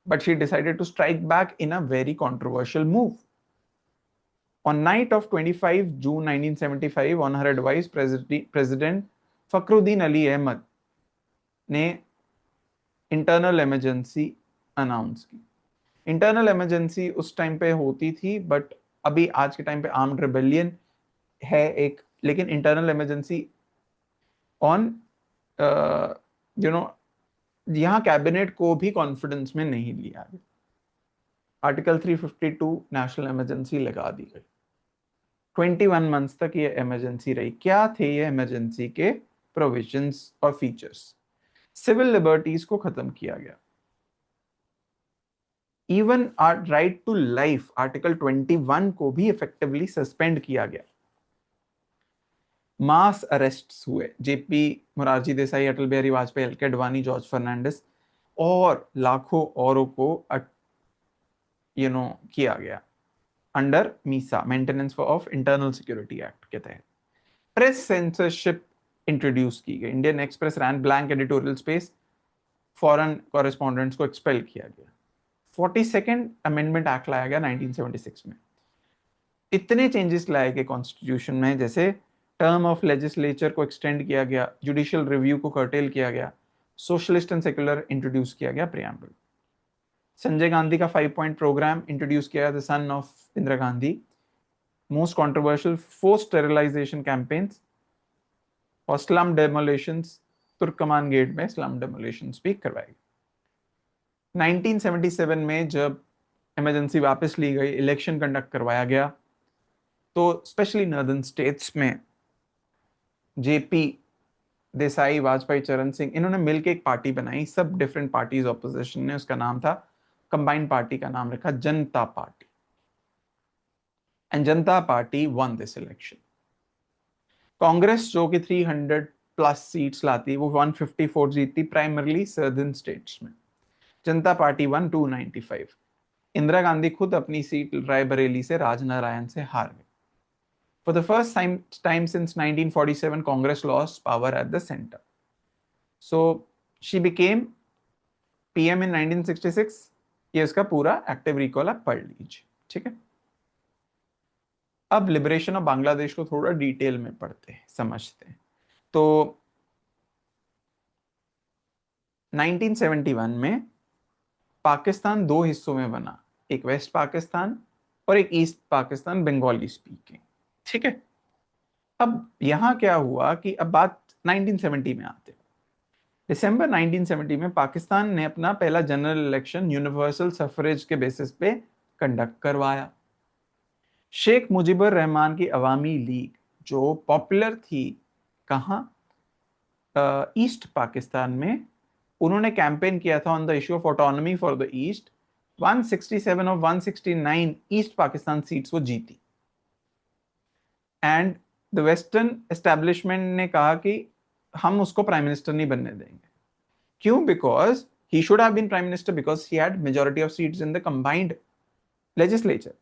But she decided to strike back in a very controversial move. On night of 25 June 1975, on her advice, President Fakhruddin Ali Ahmad ने इंटरनल इमरजेंसी अनाउंस की। इंटरनल इमरजेंसी उस टाइम पे होती थी, but अभी आज के time पे आर्म्ड रिबेलियन है एक, लेकिन इंटरनल इमरजेंसी ऑन यहां कैबिनेट को भी कॉन्फिडेंस में नहीं लिया गया। आर्टिकल 352 नेशनल इमरजेंसी लगा दी गई। 21 मंथ्स तक ये इमरजेंसी रही। क्या थे ये इमरजेंसी के प्रोविजंस और फीचर्स? सिविल लिबर्टीज को खत्म किया गया, even right to life article 21 को भी इफेक्टिवली सस्पेंड किया गया। मास अरेस्ट्स हुए, जेपी मोरारजी देसाई, अटल बिहारी वाजपेयी, एल के अडवाणी, जॉर्ज फर्नांडिस और लाखों औरों को किया गया under MISA, maintenance of internal security act के तहत। प्रेस सेंसरशिप इंट्रोड्यूस की गई। Indian Express ran blank editorial space, foreign correspondents को एक्सपेल किया गया। 42nd अमेंडमेंट एक्ट लाया गया 1976 में। इतने चेंजेस लाए गए कॉन्स्टिट्यूशन में, जैसे टर्म ऑफ लेजिस्लेचर को एक्सटेंड किया गया, जुडिशियल रिव्यू को कर्टेल किया गया, सोशलिस्ट एंड सेक्युलर इंट्रोड्यूस किया गया प्रियम्बल। संजय गांधी का 5 पॉइंट प्रोग्राम इंट्रोड्यूस किया, the son of Indira Gandhi. Most controversial forced sterilisation campaigns और स्लम डेमोलेशंस, तुर्कमान गेट में स्लम डेमोलेशंस भी करवाए। 1977 में जब इमरजेंसी वापस ली गई, इलेक्शन कंडक्ट करवाया गया, तो स्पेशली नॉर्दर्न स्टेट्स में जेपी देसाई, वाजपेयी, चरण सिंह, इन्होंने मिलकर एक पार्टी बनाई, सब डिफरेंट पार्टीज ऑपोजिशन ने। उसका नाम था, कंबाइंड पार्टी का नाम रखा जनता party, and Janata party one this election. Congress जो कि 300+ सीट्स लाती, वो 154 जीतती, प्राइमरली सर्दर्न स्टेट्स में। जनता पार्टी वन 295। इंदिरा गांधी खुद अपनी सीट रायबरेली से राजनारायण से हार गए। For the first time since 1947, Congress lost power at the center. So she became PM in 1966। ये उसका पूरा एक्टिव रिकॉल आप पढ़ लीजिए, ठीक है। अब लिबरेशन ऑफ बांग्लादेश को थोड़ा डिटेल में पढ़ते हैं, समझते हैं। तो 1971 में पाकिस्तान दो हिस्सों में बना, एक वेस्ट पाकिस्तान और एक ईस्ट पाकिस्तान बंगाली स्पीकिंग, ठीक है। अब यहां क्या हुआ कि अब बात 1970 में आते हैं। दिसंबर 1970 में पाकिस्तान ने अपना पहला जनरल इलेक्शन यूनिवर्सल सफरेज के बेसिस पे कंडक्ट करवाया। शेख मुजीबुर रहमान की अवामी लीग जो पॉपुलर थी कहां, ईस्ट पाकिस्तान में, उन्होंने कैंपेन किया था on the issue of autonomy for the east. 167 of 169 east Pakistan seats वो जीती। एंड द वेस्टर्न एस्टेब्लिशमेंट ने कहा कि हम उसको प्राइम मिनिस्टर नहीं बनने देंगे। क्यों? Because he should have been prime minister because he had majority of seats in the combined legislature.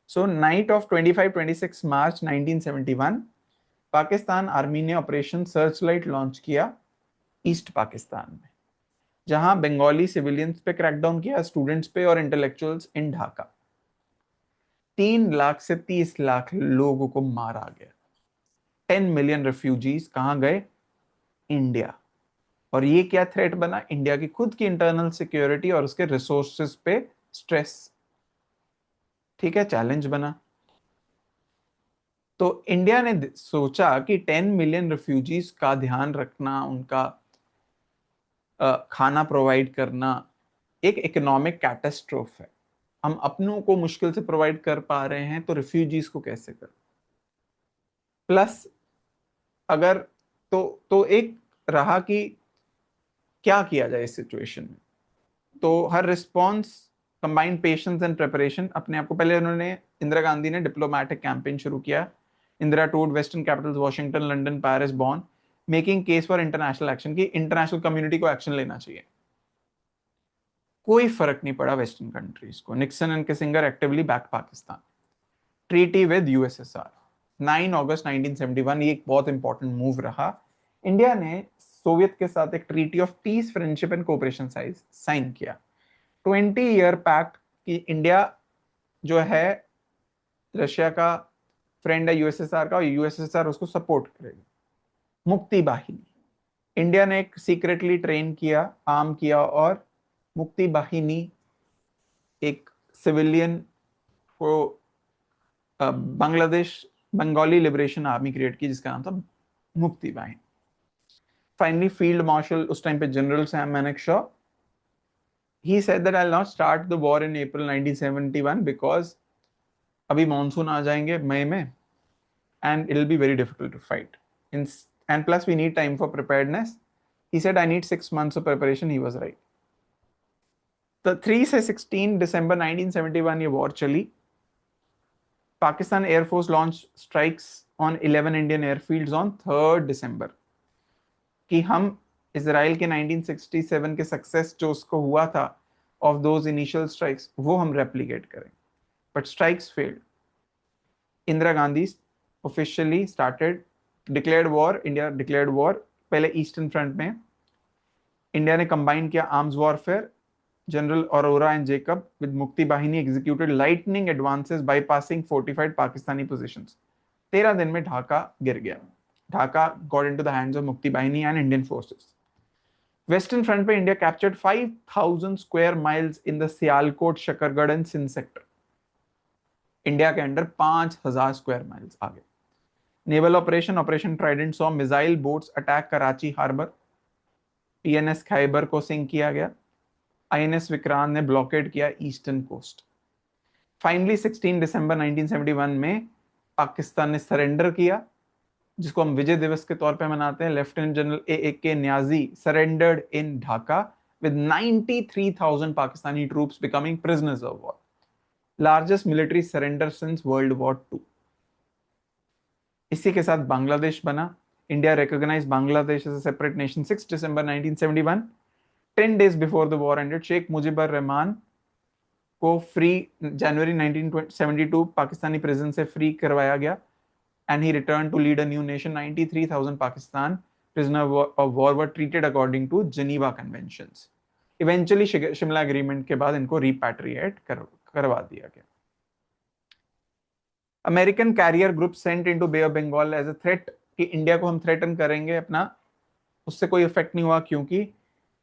So night of 25-26 March 1971 Pakistan army ने ऑपरेशन सर्चलाइट लॉन्च किया ईस्ट पाकिस्तान में, जहां बंगाली सिविलियंस पे क्रैकडाउन किया, स्टूडेंट्स पे और इंटेलेक्चुअल्स इन ढाका। 3 लाख से 30 लाख लोगों को मारा गया। 10 मिलियन रेफ्यूजीज कहां गए? इंडिया। और ये क्या थ्रेट बना? इंडिया की खुद की इंटरनल सिक्योरिटी और उसके रिसोर्सेज पे स्ट्रेस, ठीक है, चैलेंज बना। तो इंडिया ने सोचा कि 10 मिलियन रेफ्यूजीज का ध्यान रखना, उनका खाना प्रोवाइड करना एक इकोनॉमिक कैटास्ट्रोफ है। हम अपनों को मुश्किल से प्रोवाइड कर पा रहे हैं तो रिफ्यूजीज को कैसे कर? प्लस अगर तो एक रहा कि क्या किया जाए इस सिचुएशन में। तो हर response combined patience and preparation. अपने आप को पहले उन्होंने, इंदिरा गांधी ने डिप्लोमेटिक कैंपेन शुरू किया। Indira toured western capitals Washington, London, Paris, Bonn, making case for international action, की इंटरनेशनल कम्युनिटी को एक्शन लेना चाहिए। कोई फर्क नहीं पड़ा वेस्टर्न कंट्रीज को। Nixon and Kissinger actively back Pakistan. Treaty with USSR 9 August 1971, ये एक बहुत इंपॉर्टेंट मूव रहा। इंडिया ने सोवियत के साथ एक treaty of peace, friendship and cooperation sign किया। 20 ईयर पैक्ट कि इंडिया जो है रशिया का फ्रेंड है यूएसएसआर का, और यूएसएसआर उसको सपोर्ट करेगी। मुक्ति बाहिनी, इंडिया ने एक सीक्रेटली ट्रेन किया, आर्म किया, और मुक्ति बाहिनी एक सिविलियन को Bangladesh Bengali liberation army create की, जिसका नाम था Mukti Bahini. Finally field marshal उस टाइम पे general Sam Manekshaw, he said that I'll not start the war in April 1971 because अभी मानसून आ जाएंगे मई में and it'll be very difficult to fight. And plus we need time for preparedness. He said I need 6 months of preparation. He was right. The 3 से 16 दिसंबर 1971 ये war चली। Pakistan air force launch strikes on 11 Indian airfields on 3 दिसंबर कि हम Israel के 1967 के success जो उसको हुआ था ऑफ दोज इनिशियल स्ट्राइक्स, वो हम रेप्लिकेट करें। But strikes failed. Indira Gandhi officially started declared war. India declared war पहले ईस्टर्न फ्रंट में। इंडिया ने कंबाइन किया arms warfare. General Arora and Jacob with Mukti Bahini executed lightning advances bypassing fortified Pakistani positions. 13 दिन में ढाका गिर गया। Dhaka got into the hands of Mukti Bahini and Indian forces. Western front पे India captured 5000 square miles in the Sialkot, Shakargarh and Sindh sector. India के under 5000 square miles आ गए। Naval operation trident saw missile boats attack Karachi harbour. PNS Khyber को sink किया गया। INS Vikrant ने blockade किया eastern coast. Finally 16 दिसंबर 1971 में पाकिस्तान ने सरेंडर किया, जिसको हम विजय दिवस के तौर पे मनाते हैं। Lieutenant general A K. Niazi surrendered in Dhaka with 93,000 Pakistani troops becoming prisoners of war. Largest military surrender since world war 2। इसी के साथ बांग्लादेश बना। India recognized Bangladesh as a separate nation 6 दिसंबर 1971। 10 days before the war ended, Sheikh Mujibur Rahman को फ्री जनवरी 1972 पाकिस्तानी प्रिजन से free करवाया गया and he returned to lead a new nation. 93,000 Pakistan prisoners of war were treated according to Geneva Conventions. Eventually Shimla agreement के बाद इनको repatriate करवा दिया गया. American carrier group sent into Bay of Bengal as a threat कि India को हम threaten करेंगे अपना, उससे कोई इफेक्ट नहीं हुआ क्योंकि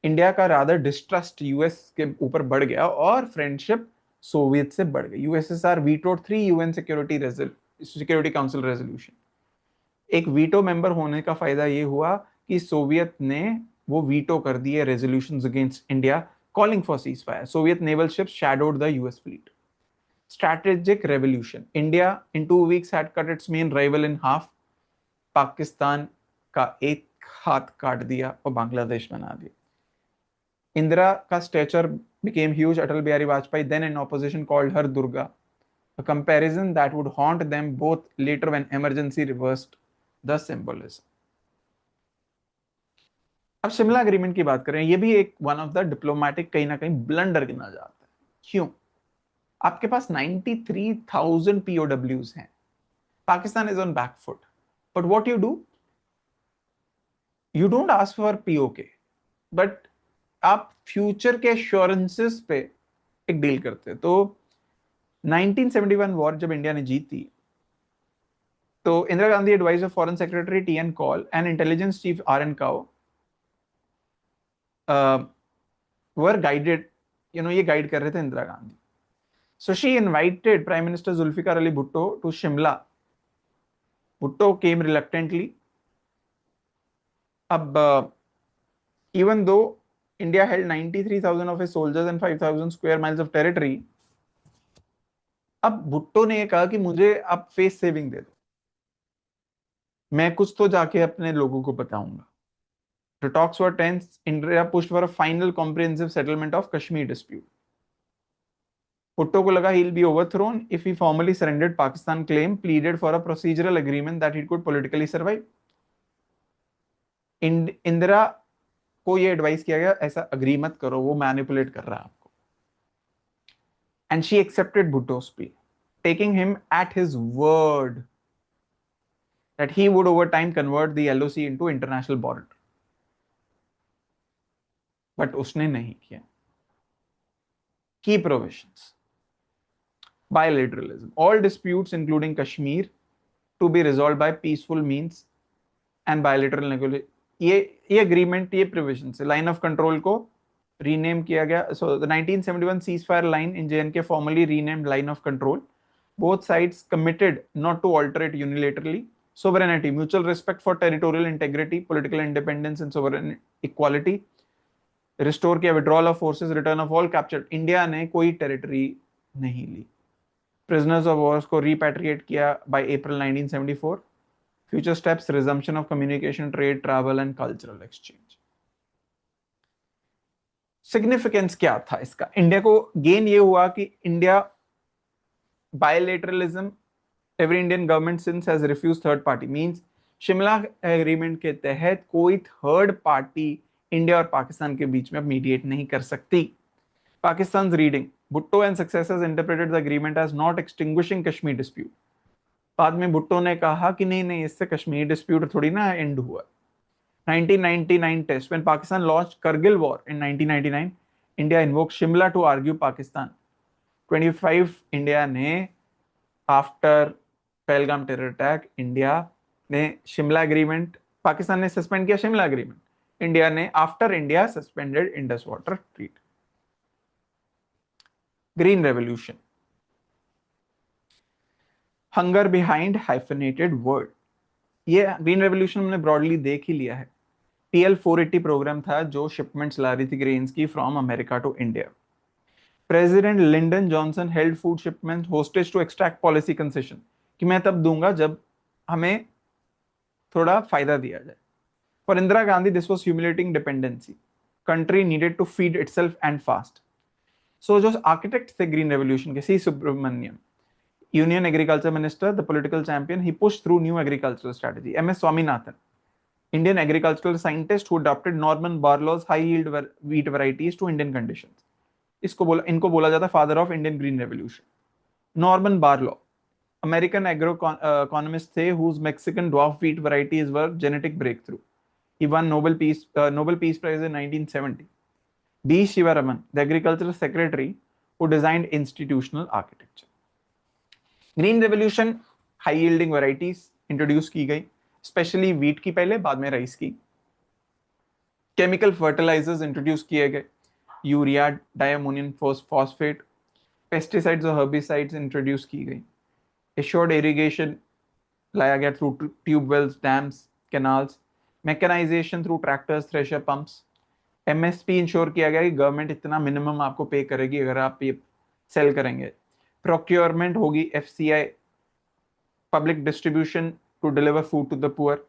इंडिया का रादर डिस्ट्रस्ट यूएस के ऊपर बढ़ गया और फ्रेंडशिप सोवियत से बढ़ गई. USSR vetoed 3 UN security council resolution. एक वीटो मेंबर होने का फायदा ये हुआ कि सोवियत ने वो वीटो कर दिए resolutions against India calling for cease fire. Soviet naval ships shadowed the US fleet. Strategic revolution. India in 2 weeks had cut its main rival in half. Pakistan का एक हाथ काट दिया और बांग्लादेश बना दिया. इंदिरा का stretcher became huge. Atal Bihari Vajpayee, then in opposition, called her Durga, a comparison that would haunt them both later when emergency reversed the symbolism. अब शिमला अग्रीमेंट की बात करें, ये भी एक वन ऑफ द डिप्लोमेटिक कहीं ना कहीं ब्लंडर गिना जाता है. क्यों? आपके पास 93,000 POWs हैं. Pakistan is on back foot, but what you do, you don't ask for POK, but आप फ्यूचर के एश्योरेंसेस पे एक डील करते. तो 1971 वॉर जब इंडिया ने जीती तो Indira Gandhi adviser foreign secretary TN Kaul and intelligence chief RN Kao were guided, ये गाइड कर रहे थे Indira Gandhi. So she invited prime minister Zulfikar Ali Bhutto to Shimla. Bhutto came reluctantly. अब even though India held 93,000 of its soldiers and 5,000 square miles of territory, अब भुट्टो ने कहा कि मुझे आप फेस सेविंग दे दो, मैं कुछ तो जाके अपने लोगों को बताऊंगा. The talks were tense. India pushed for a final comprehensive settlement of Kashmir dispute. Bhutto को लगा he'll be overthrown if he formally surrendered. Pakistan claim pleaded for a procedural agreement that he could politically survive. Indira को ये advice किया गया ऐसा agree मत करो, वो मैनिपुलेट कर रहा है आपको. And she accepted Bhutto's plea, taking him at his word that he would over time convert the LOC into international border. But उसने नहीं किया. Key provisions. Bilateralism. All disputes including Kashmir to be resolved by peaceful means and bilateral negotiation. ये agreement, ये provision से line of control को rename किया गया. So the 1971 cease fire line in JNK formally renamed line of control. Both sides committed not to alter it unilaterally. Sovereignty, mutual respect for territorial integrity, political independence and sovereign equality. Restore किया withdrawal of forces, return of all captured. India ने कोई territory नहीं ली. Prisoners of wars को repatriate किया by April 1974. Future steps: resumption of communication, trade, travel and cultural exchange. Significance क्या था इसका? इंडिया को गेन ये हुआ कि India bilateralism, every Indian government since has refused third party, means Shimla agreement के तहत कोई थर्ड पार्टी इंडिया और पाकिस्तान के बीच में अब मीडिएट नहीं कर सकती. Pakistan reading: Bhutto and successors interpreted the agreement as not extinguishing Kashmir dispute. बाद में भुट्टो ने कहा कि नहीं, इससे कश्मीर डिस्प्यूट थोड़ी ना एंड हुआ. 1999 test, when Pakistan launched Kargil war in 1999, India invoked Shimla to argue Pakistan. 25 India ने after Pahalgam terror attack, India ने शिमला एग्रीमेंट, पाकिस्तान ने सस्पेंड किया शिमला एग्रीमेंट. इंडिया ने after India suspended Indus water treaty. Green revolution. Hunger behind hyphenated word. ये green revolution हमने broadly देख ही लिया है. PL 480 प्रोग्राम था जो शिपमेंट्स ला रही थी ग्रेन्स की from America to India. President Lyndon Johnson held food shipment hostage to extract policy concession, कि मैं तब दूंगा जब हमें थोड़ा फायदा दिया जाए. For Indira Gandhi this was humiliating dependency. Country needed to feed itself and fast. So जो आर्किटेक्ट थे ग्रीन रेवोल्यूशन के, C. Subramaniam, Union Agriculture Minister, the political champion, he pushed through new agricultural strategy. M.S. Swaminathan, Indian agricultural scientist who adopted Norman Borlaugh's high yield wheat varieties to Indian conditions. इनको बोला जाता है father of Indian green revolution. Norman Borlaug American agro economist थे whose Mexican dwarf wheat varieties were genetic breakthrough. He won Nobel Peace Prize in 1970. D. Shivaraman, the agricultural secretary who designed institutional architecture. Green revolution high yielding varieties introduce की गई, specially wheat की पहले, बाद में rice की। Chemical fertilisers introduce किए गए, urea, diammonium phosphate, pesticides और हर्बिसाइड्स इंट्रोड्यूस की गई। एश्योर्ड इरिगेशन लाया गया through tubewells, dams, canals. Mechanization through tractors, thresher, pumps. MSP ensure किया गया कि गवर्नमेंट इतना मिनिमम आपको पे करेगी अगर आप ये सेल करेंगे। प्रोक्योरमेंट होगी, FCI, public distribution to deliver food to the poor.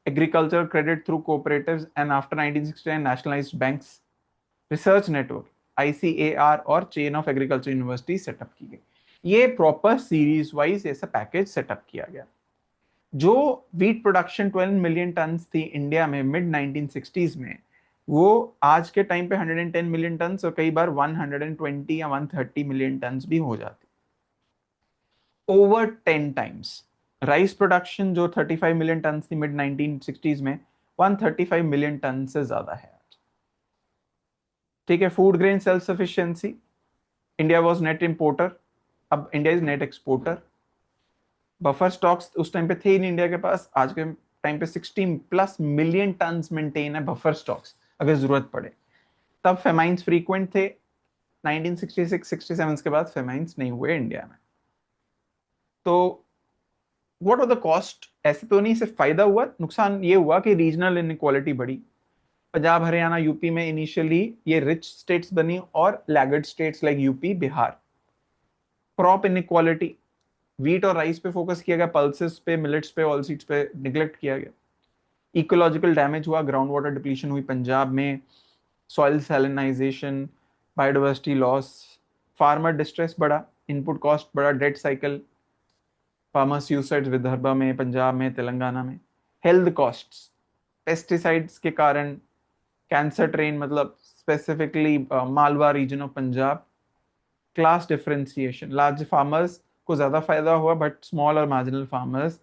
Agriculture credit through cooperatives and after 1969 nationalised banks. Research network ICAR और chain of agriculture university setup की गई। ये प्रॉपर सीरीज वाइज ऐसा पैकेज सेटअप किया गया। जो wheat production 12 million tonne थी India में मिड 1960s में, वो आज के टाइम पे 110 मिलियन टन और कई बार 120 या 130 मिलियन टन भी हो जाती, ओवर 10 टाइम्स। राइस प्रोडक्शन जो 35 मिलियन टन थी मिड 1960s में, 135 मिलियन टन से ज्यादा है आज। ठीक है। Food grain self sufficiency, India was net importer, अब India is net exporter. Buffer stocks उस टाइम पे थे ही नहीं इंडिया के पास, आज के टाइम पे 16+ मिलियन टन मेंटेन है बफर स्टॉक्स अगर जरूरत पड़े। तब फेमाइंस फ्रीक्वेंट थे, 1966-67 के बाद फेमाइंस नहीं हुए इंडिया में। तो व्हाट आर द कॉस्ट? ऐसे तो नहीं सिर्फ फायदा हुआ, नुकसान ये हुआ कि रीजनल इनइक्वालिटी बढ़ी। पंजाब, हरियाणा, यूपी में इनिशियली ये रिच स्टेट्स बनी और laggard states like UP, Bihar. Crop inequality, wheat और राइस पे फोकस किया गया, पल्सेस पे, मिलेट्स पे, ऑल सीड्स पे निगलेक्ट किया गया। इकोलॉजिकल डैमेज हुआ, ग्राउंड वाटर डिप्लीशन हुई पंजाब में, soil salinisation, biodiversity loss, farmer distress बढ़ा, इनपुट कॉस्ट बढ़ा, debt cycle, farmer suicide Vidarbha में, पंजाब में, तेलंगाना में। हेल्थ कॉस्ट्स, पेस्टिसाइड्स के कारण कैंसर ट्रेन, मतलब specifically Malwa region of Punjab. Class differentiation, large farmers को ज्यादा फायदा हुआ बट स्मॉल और मार्जिनल फार्मर्स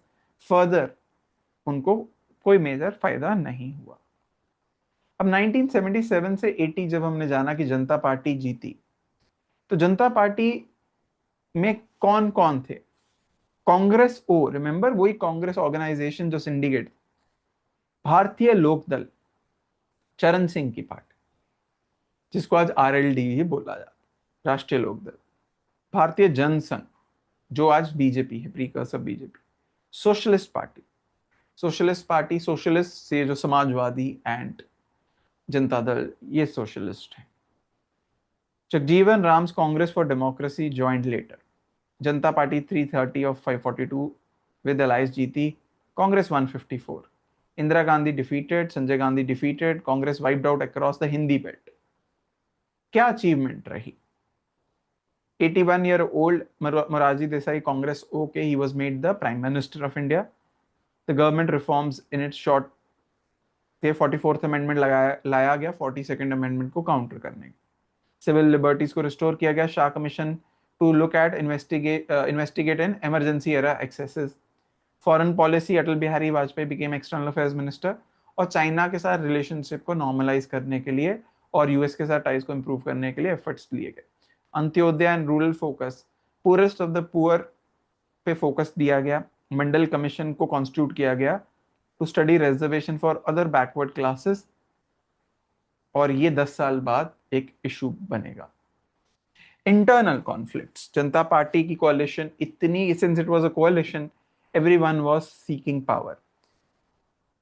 फर्दर उनको कोई मेजर फायदा नहीं हुआ। अब 1977 से 80 जब हमने जाना कि जनता पार्टी जीती, तो जनता पार्टी में कौन कौन थे? कांग्रेस, ओ रिमेंबर, वही कांग्रेस ऑर्गेनाइजेशन जो सिंडिकेट, भारतीय लोकदल, चरण सिंह की पार्टी, जिसको आज आरएलडी ही बोला जाता, राष्ट्रीय लोकदल। भारतीय जनसंघ, जो आज बीजेपी है, precursor BJP. Socialist party, socialist से जो समाजवादी एंड जनता दल, ये सोशलिस्ट है। Jagjivan Ram's Congress for democracy joint letter. Janata party 330 of 542 with allies जीती, Congress 154। Indira Gandhi defeated, Sanjay Gandhi defeated, Congress wiped out across the Hindi belt. क्या अचीवमेंट रही? 81-year-old Morarji Desai, Congress, okay, he was made the Prime Minister of India. The government reforms in its short थे, 44th amendment लाया गया 42nd amendment को counter करने। Civil liberties को restore किया गया, Shah commission to look at investigate in emergency era excesses. Foreign policy, Atal Bihari Vajpayee became external affairs minister, और China के साथ रिलेशनशिप को नॉर्मलाइज करने के लिए और यूएस के साथ टाइज को इंप्रूव करने के लिए एफर्ट्स लिए गए। Antyodaya and rural focus, poorest of the poor पे फोकस दिया गया। मंडल कमीशन को कॉन्स्टिट्यूट किया गया to study reservation for other backward classes, और ये 10 साल बाद एक इशू बनेगा। इंटरनल कॉन्फ्लिक्ट्स, जनता पार्टी की कोalition इतनी, since it was a coalition, everyone was seeking power.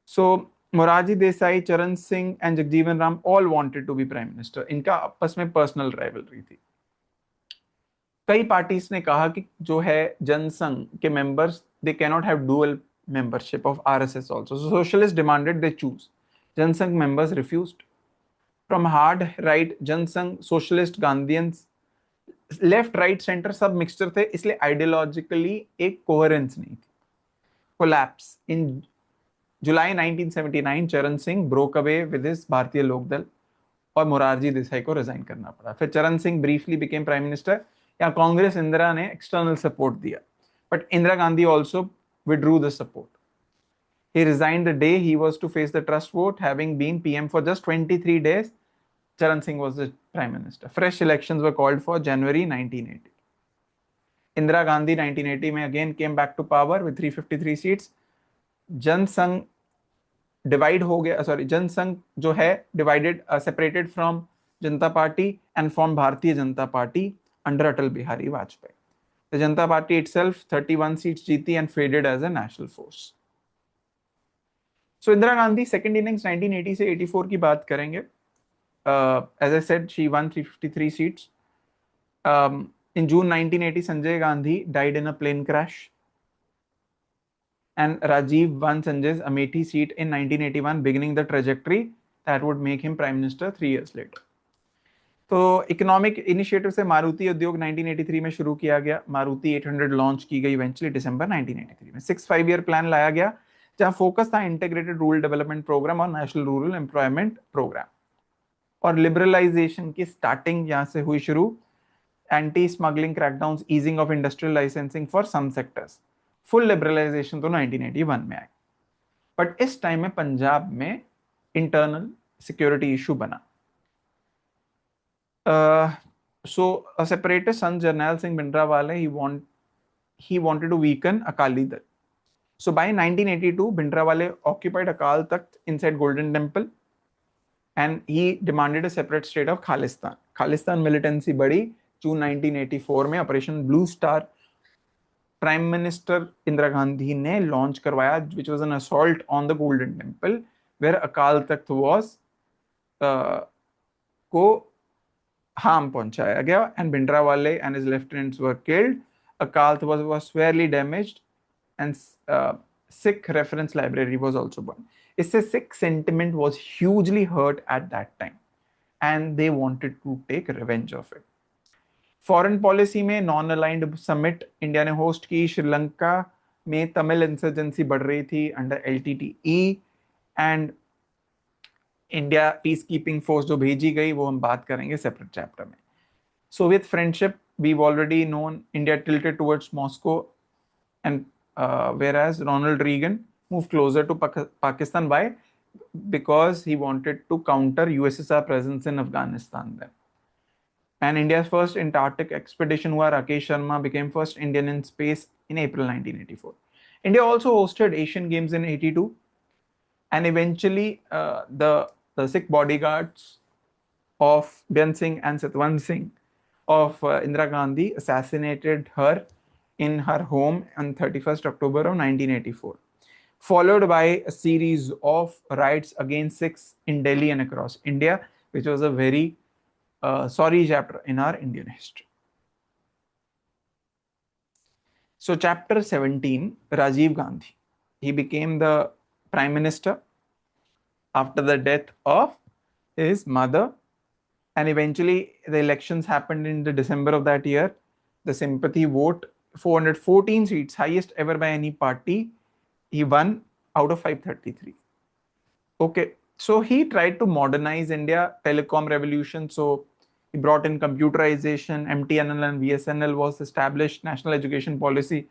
So Morarji Desai, Charan Singh and Jagjivan Ram all wanted to be prime minister. इनका आपस में पर्सनल राइवलरी थी। कई पार्टीज ने कहा कि जो है जनसंघ के members, they can not have dual membership of RSS also. So socialists demanded they choose. Jansangh members refused. From hard right, Jansangh, socialist, Gandhians, left right centre सब मिक्सचर थे, इसलिए आइडियोलॉजिकली एक कोहेरेंस नहीं थी। कोलैप्स इन जुलाई 1979, चरण Singh broke away with his भारतीय लोकदल और मोरारजी देसाई को रिजाइन करना पड़ा। फिर चरण Singh briefly became prime minister. या कांग्रेस इंदिरा ने एक्सटर्नल सपोर्ट दिया, but Indira Gandhi also withdrew the support. He resigned the day he was to face the trust vote, having been PM for just 23 days. Charan Singh was the prime minister. Fresh elections were called for January 1980. Indira Gandhi 1980 में again came back to power with 353 seats. Jana Sangh divide हो गया, sorry Jana Sangh जो है divided separated from Janata party and from Bharatiya Janata party under Atal Bihari Vajpayee. The Janata party itself 31 seats जीती and faded as a national force. So Indira Gandhi second innings 1980 से 84 की बात करेंगे। As I said she won 353 seats. In June 1980 Sanjay Gandhi died in a plane crash, and Rajiv won Sanjay's Amethi seat in 1981, beginning the trajectory that would make him prime minister 3 years later. तो economic initiative से मारुति उद्योग 1983 में शुरू किया गया। Maruti 800 launch की गई eventually दिसंबर 1983 में। 6 5-year प्लान लाया गया जहां फोकस था इंटीग्रेटेड रूरल डेवलपमेंट प्रोग्राम और नेशनल रूरल एम्प्लॉयमेंट प्रोग्राम। और लिबरलाइजेशन की स्टार्टिंग यहां से हुई शुरू। Anti smuggling crackdowns, easing of industrial licensing for some sectors. Full liberalisation तो 1981 में आई, बट इस टाइम में पंजाब में इंटरनल सिक्योरिटी इशू बना। So a separatist son, Jarnail Singh Bhindranwale, he wanted to weaken Akali Dal. So by 1982, Bhindranwale occupied Akal Takht inside Golden Temple, and he demanded a separate state of Khalistan. Khalistan militancy बढ़ी June 1984 में operation blue star prime minister Indira Gandhi ने launch करवाया, which was an assault on the golden temple where Akal Takht was को harm पहुंचाया गया and Bhindranwale and his lieutenants were killed. Akal Takht was severely damaged and Sikh reference library was also burned. इससे Sikh sentiment was hugely hurt at that time and they wanted to take revenge of it. Foreign policy में non aligned summit India ने host की। श्रीलंका में Tamil insurgency बढ़ रही थी under LTTE and India peace keeping force जो भेजी गई वो हम बात करेंगे सेपरेट चैप्टर में। Soviet friendship, we already known India tilted towards Moscow and whereas Ronald Reagan moved closer to Pakistan. Why? Because he wanted to counter USSR presence in Afghanistan then. And India's first Antarctic expedition हुआ, Rakesh Sharma became first Indian in space in April 1984. India also hosted Asian Games in 82, and eventually the Sikh bodyguards of Byan Singh and Satwant Singh of Indira Gandhi assassinated her in her home on 31st October of 1984, followed by a series of riots against Sikhs in Delhi and across India, which was a very sorry chapter in our Indian history. So chapter 17, Rajiv Gandhi. He became the prime minister after the death of his mother, and eventually the elections happened in the December of that year. The sympathy vote, 414 seats, highest ever by any party. He won out of 533. Okay, so he tried to modernize India, telecom revolution. So he brought in computerization, MTNL and VSNL was established, national education policy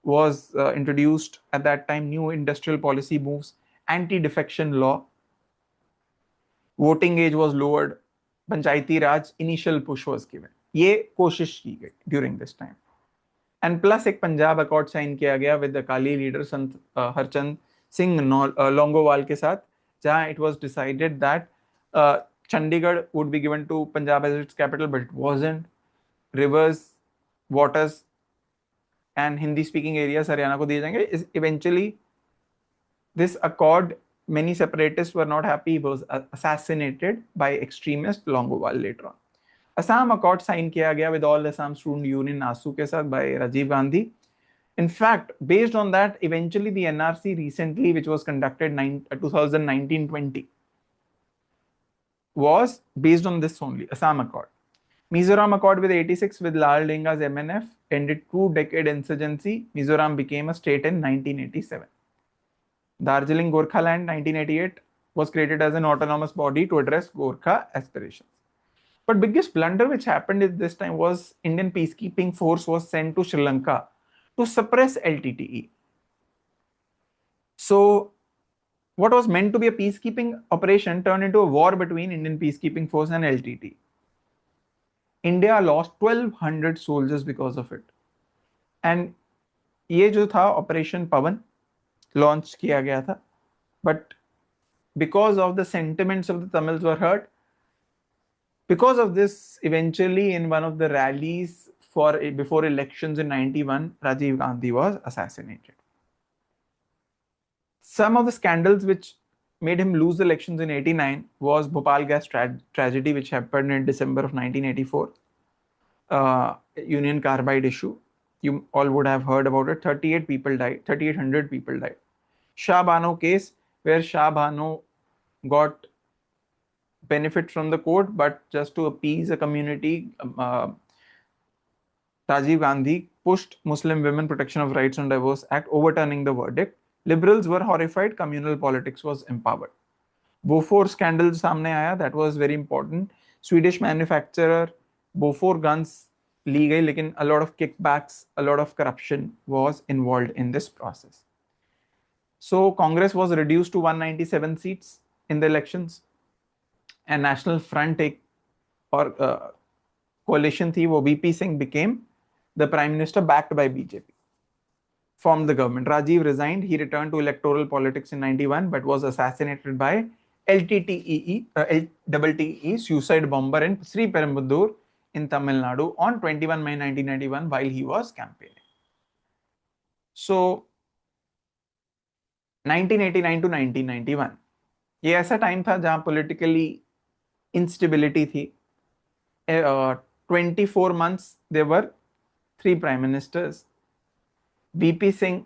was introduced at that time, new industrial policy moves, anti-defection law, voting age was lowered, Panchayati Raj initial push was given. ये कोशिश की गई during this time. And plus एक Punjab accord sign किया गया with Akali leader संत हरचंद सिंह लोंगोवाल के साथ, जहां it was decided that Chandigarh would be given to Punjab as its capital, but it wasn't. Rivers, waters and Hindi speaking areas Haryana को दिए जाएंगे. Eventually this accord, many separatists were not happy. He was assassinated by extremist Longowal later on. Assam Accord sign किया गया with all Assam Student Union ASU के साथ by Rajiv Gandhi. In fact, based on that, eventually the NRC recently, which was conducted 2019-20, was based on this only, Assam Accord. Mizoram Accord with 86 with Lal Denga's MNF ended 2-decade insurgency. Mizoram became a state in 1987. Darjeeling Gorkhaland 1988 was created as an autonomous body to address Gorkha aspirations. But biggest blunder which happened at this time was Indian peacekeeping force was sent to Sri Lanka to suppress LTTE. So what was meant to be a peacekeeping operation turned into a war between Indian peacekeeping force and LTTE. India lost 1200 soldiers because of it. And ये जो था operation पवन launch किया गया था, but because of the sentiments of the Tamils were hurt. Because of this, eventually in one of the rallies before elections in 91, Rajiv Gandhi was assassinated. Some of the scandals which made him lose the elections in 89 was Bhopal gas tragedy, which happened in December of 1984. Union Carbide issue. You all would have heard about it. 38 people died. 3,800 people died. Shah Bano case, where Shah Bano got benefit from the court, but just to appease a community, Rajiv Gandhi pushed Muslim Women Protection of Rights and Divorce Act, overturning the verdict. Liberals were horrified. Communal politics was empowered. Bofors scandal सामने आया. That was very important. Swedish manufacturer Bofors guns ली गई, लेकिन a lot of kickbacks, a lot of corruption was involved in this process. So Congress was reduced to 197 seats in the elections, and National Front एक और coalition थी, वो VP Singh became the Prime Minister backed by BJP. Formed the government. Rajiv resigned. He returned to electoral politics in 91, but was assassinated by LTTE, suicide bomber in Sri Perambudur in Tamil Nadu on 21 May 1991 while he was campaigning. So 1989 to 1991 ये ऐसा time था जहां politically instability थी. 24 months there were 3 prime ministers. VP Singh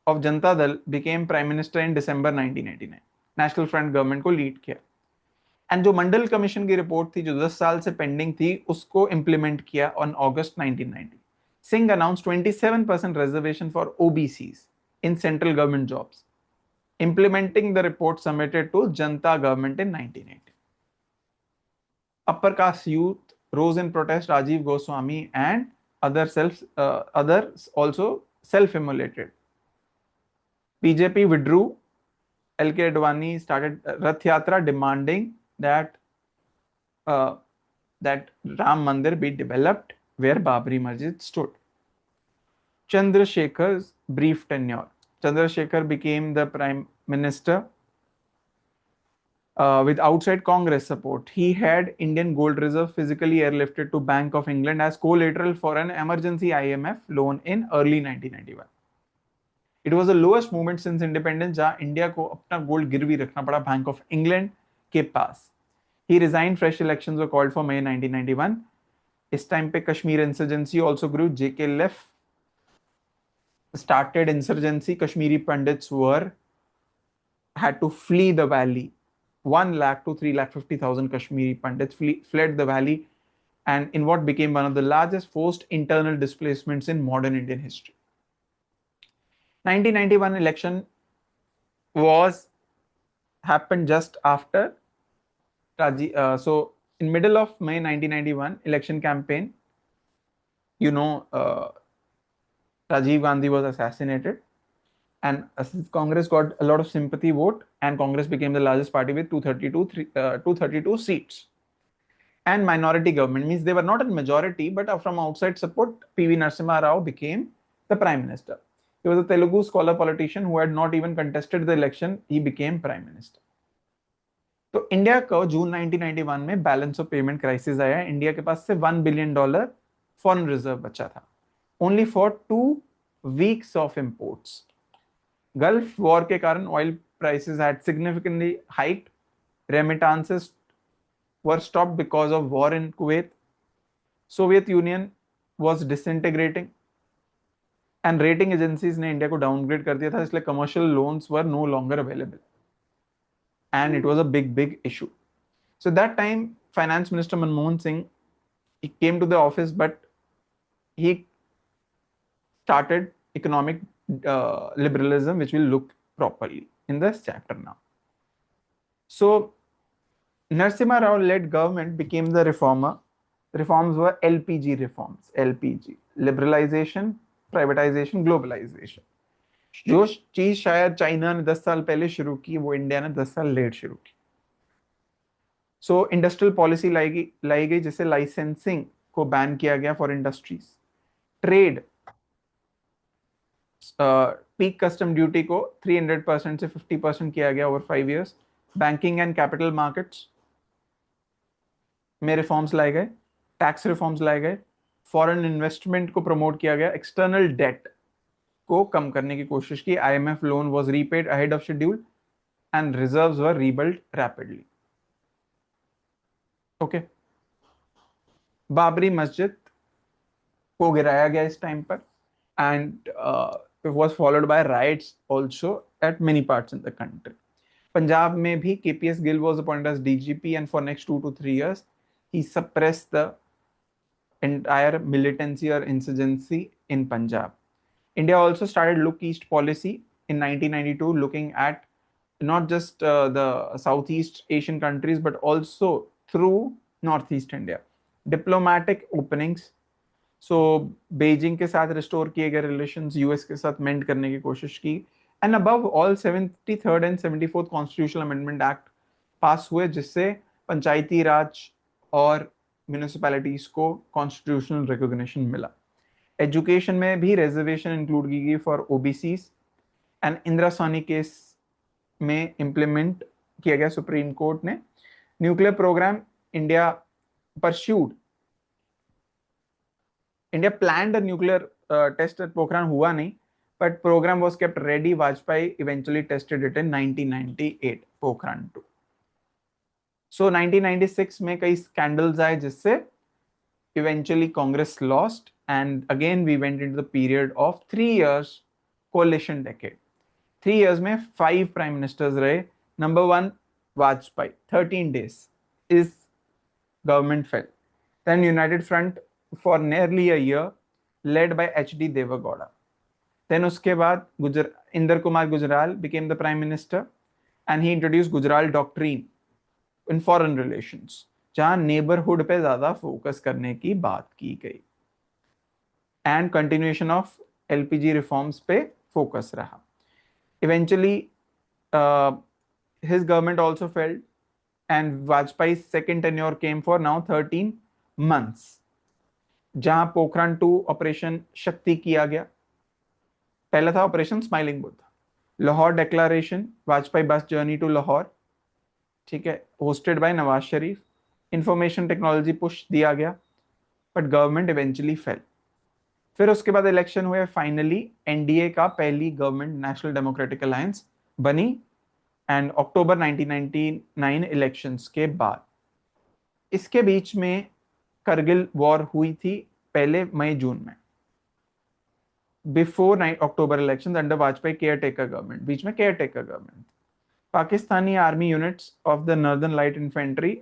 of Janata Dal became prime minister in December 1989. National Front government को lead किया. And जो मंडल commission की report थी जो 10 साल से पेंडिंग थी, उसको इंप्लीमेंट किया on August 1990. Singh announced 27% reservation for OBCs in central government jobs, implementing the report submitted to Janata government in 1980. Upper caste youth rose in protest. Rajiv Goswami and others also self-immolated. BJP withdrew. LK Advani started Rath Yatra demanding that Ram Mandir be developed where Babri Masjid stood. Chandrasekhar's brief tenure. Chandrasekhar became the prime minister with outside Congress support. He had Indian gold reserve physically airlifted to Bank of England as collateral for an emergency IMF loan in early 1991. It was the lowest movement since independence जहां India को अपना gold गिरवी रखना पड़ा bank of England के पास. He resigned. Fresh elections were called for May 1991. इस time पे Kashmir insurgency also grew. JK left, started insurgency. Kashmiri Pandits had to flee the valley. 1 lakh to 3,50,000 Kashmiri Pandits fled the valley, and in what became one of the largest forced internal displacements in modern Indian history. 1991 election happened just after so in middle of May 1991 election campaign, Rajiv Gandhi was assassinated, and Congress got a lot of sympathy vote, and Congress became the largest party with 232 seats. And minority government means they were not a majority, but from outside support, PV Narasimha Rao became the prime minister. He was a Telugu scholar politician who had not even contested the election. He became prime minister. तो India को जून 1991 में balance of payment crisis आया. India के पास से $1 billion foreign reserve बचा था, only for 2 weeks of imports. Gulf war के कारण oil prices had significantly hiked. रेमिटांसेस were stopped because of war in Kuwait. Soviet Union was disintegrating, and rating agencies ने India को downgrade कर दिया था, इसलिए commercial loans were no longer available, and it was a big issue. So that time Finance Minister Manmohan Singh, he came to the office, but he started economic liberalism, which will look properly. in this chapter now. So Narasimha Rao led government became the reformer. Reforms were LPG reforms. LPG, liberalization, privatization, globalization. जो चीज शायद China ने 10 साल पहले शुरू की, वो India ने 10 साल लेट शुरू की. सो इंडस्ट्रियल पॉलिसी लाई गई, जिससे लाइसेंसिंग को बैन किया गया for industries. Trade, peak custom duty को 300% से 50% किया गया over 5 years. Banking and capital markets में रिफॉर्म्स लाए गए. टैक्स रिफॉर्म्स लाए गए. फॉरेन इन्वेस्टमेंट को प्रमोट किया गया. एक्सटर्नल डेट को कम करने की कोशिश की. IMF loan was repaid ahead of schedule and reserves were rebuild rapidly. Okay. Babri मस्जिद को गिराया गया इस टाइम पर, and it was followed by riots also at many parts in the country. Punjab में भी KPS Gill was appointed as DGP, and for next 2 to 3 years he suppressed the entire militancy or insurgency in Punjab. India also started Look East policy in 1992, looking at not just the Southeast Asian countries but also through Northeast India. Diplomatic openings. So Beijing के साथ restore किए गए relations, US के साथ मेंट करने की कोशिश की. And above all 73rd and 74th constitutional amendment act पास हुए, जिससे पंचायती राज और म्यूनिसिपैलिटीज को कॉन्स्टिट्यूशनल रिकॉग्निशन मिला. एजुकेशन में भी रिजर्वेशन इंक्लूड की गई for OBCs. And Indira Sawhney case में इंप्लीमेंट किया गया सुप्रीम कोर्ट ने. Nuclear program India pursued. India planned a nuclear test at Pokhran, हुआ नहीं, but program was kept ready. Vajpayee eventually tested it in 1998, Pokhran 2. So 1996 में कई scandals आए, जिससे eventually Congress lost, and again we went into the period of 3 years coalition decade. 3 years में 5 prime ministers रहे. Number 1 Vajpayee, 13 days his government fell. Then United Front for nearly a year led by HD Devagowda. Then उसके बाद Inder Kumar Gujral became the prime minister, and he introduced Gujral doctrine in foreign relations, जहां neighborhood पे ज्यादा focus करने की बात की गई, and continuation of LPG reforms पे फोकस रहा. Eventually his government also failed, and Vajpayee's second tenure came for now 13 months, जहां पोखरण 2 ऑपरेशन शक्ति किया गया. पहला था operation smiling Buddha. Lahore declaration, Vajpayee bus journey to Lahore, ठीक है, hosted by Nawaz Sharif. Information technology push दिया गया, बट गवर्नमेंट इवेंचुअली फेल. फिर उसके बाद इलेक्शन हुए. फाइनली एनडीए का पहली गवर्नमेंट नेशनल डेमोक्रेटिक अलायंस बनी, एंड अक्टूबर 1999 इलेक्शंस के बाद. इसके बीच में करगिल वॉर हुई थी पहले मई जून में, before October elections under Vajpayee caretaker government. बीच में caretaker government. Pakistani army units of the northern light infantry,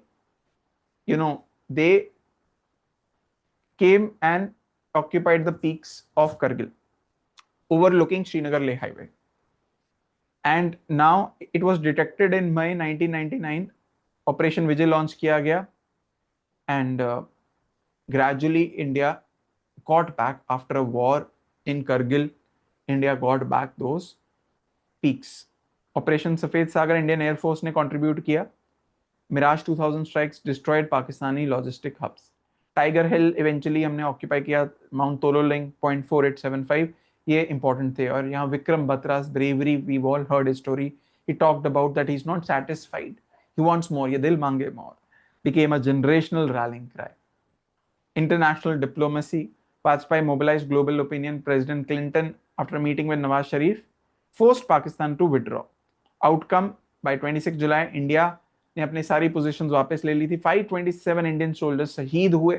you know, they came and occupied the peaks of Kargil, overlooking Srinagar Leh highway. And now it was detected in May 1999. Operation Vijay launch किया गया, and gradually India got back after a war in Kargil. India got back those peaks. Operation Safed Sagar Indian Air Force ने contribute किया. Mirage 2000 strikes destroyed Pakistani logistic hubs. Tiger Hill eventually हमने occupy किया. Mount Tololing 0.4875, ये important थे. और यहाँ Vikram बत्रा's bravery, we've all heard his story. He talked about that he's not satisfied, he wants more. ये दिल मांगे more became a generational rallying cry. International diplomacy, Vajpayee mobilized global opinion. President Clinton, after meeting with Nawaz Sharif, forced Pakistan to withdraw. Outcome, by 26 July, India ने अपनी सारी positions वापस ले ली थी. 527 Indian soldiers शहीद हुए.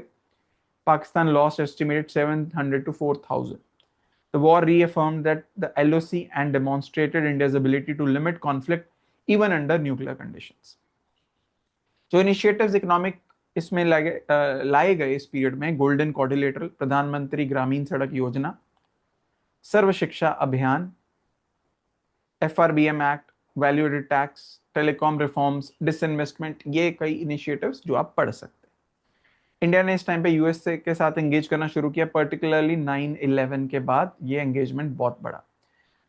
Pakistan lost estimated 700 to 4,000. The war reaffirmed that the LOC and demonstrated India's ability to limit conflict even under nuclear conditions. जो initiatives economic इसमें लाए गए इस पीरियड में: गोल्डन क्वाड्रिलेटरल, प्रधानमंत्री ग्रामीण सड़क योजना, सर्व Shiksha Abhiyan, FRBM act, value added tax, telecom reforms, disinvestment, ये कई इनिशिएटिव्स जो आप पढ़ सकते हैं। इंडिया ने इस टाइम पे यूएस के साथ एंगेज करना शुरू किया, पर्टिकुलरली 9/11 के बाद ये एंगेजमेंट बहुत बढ़ा।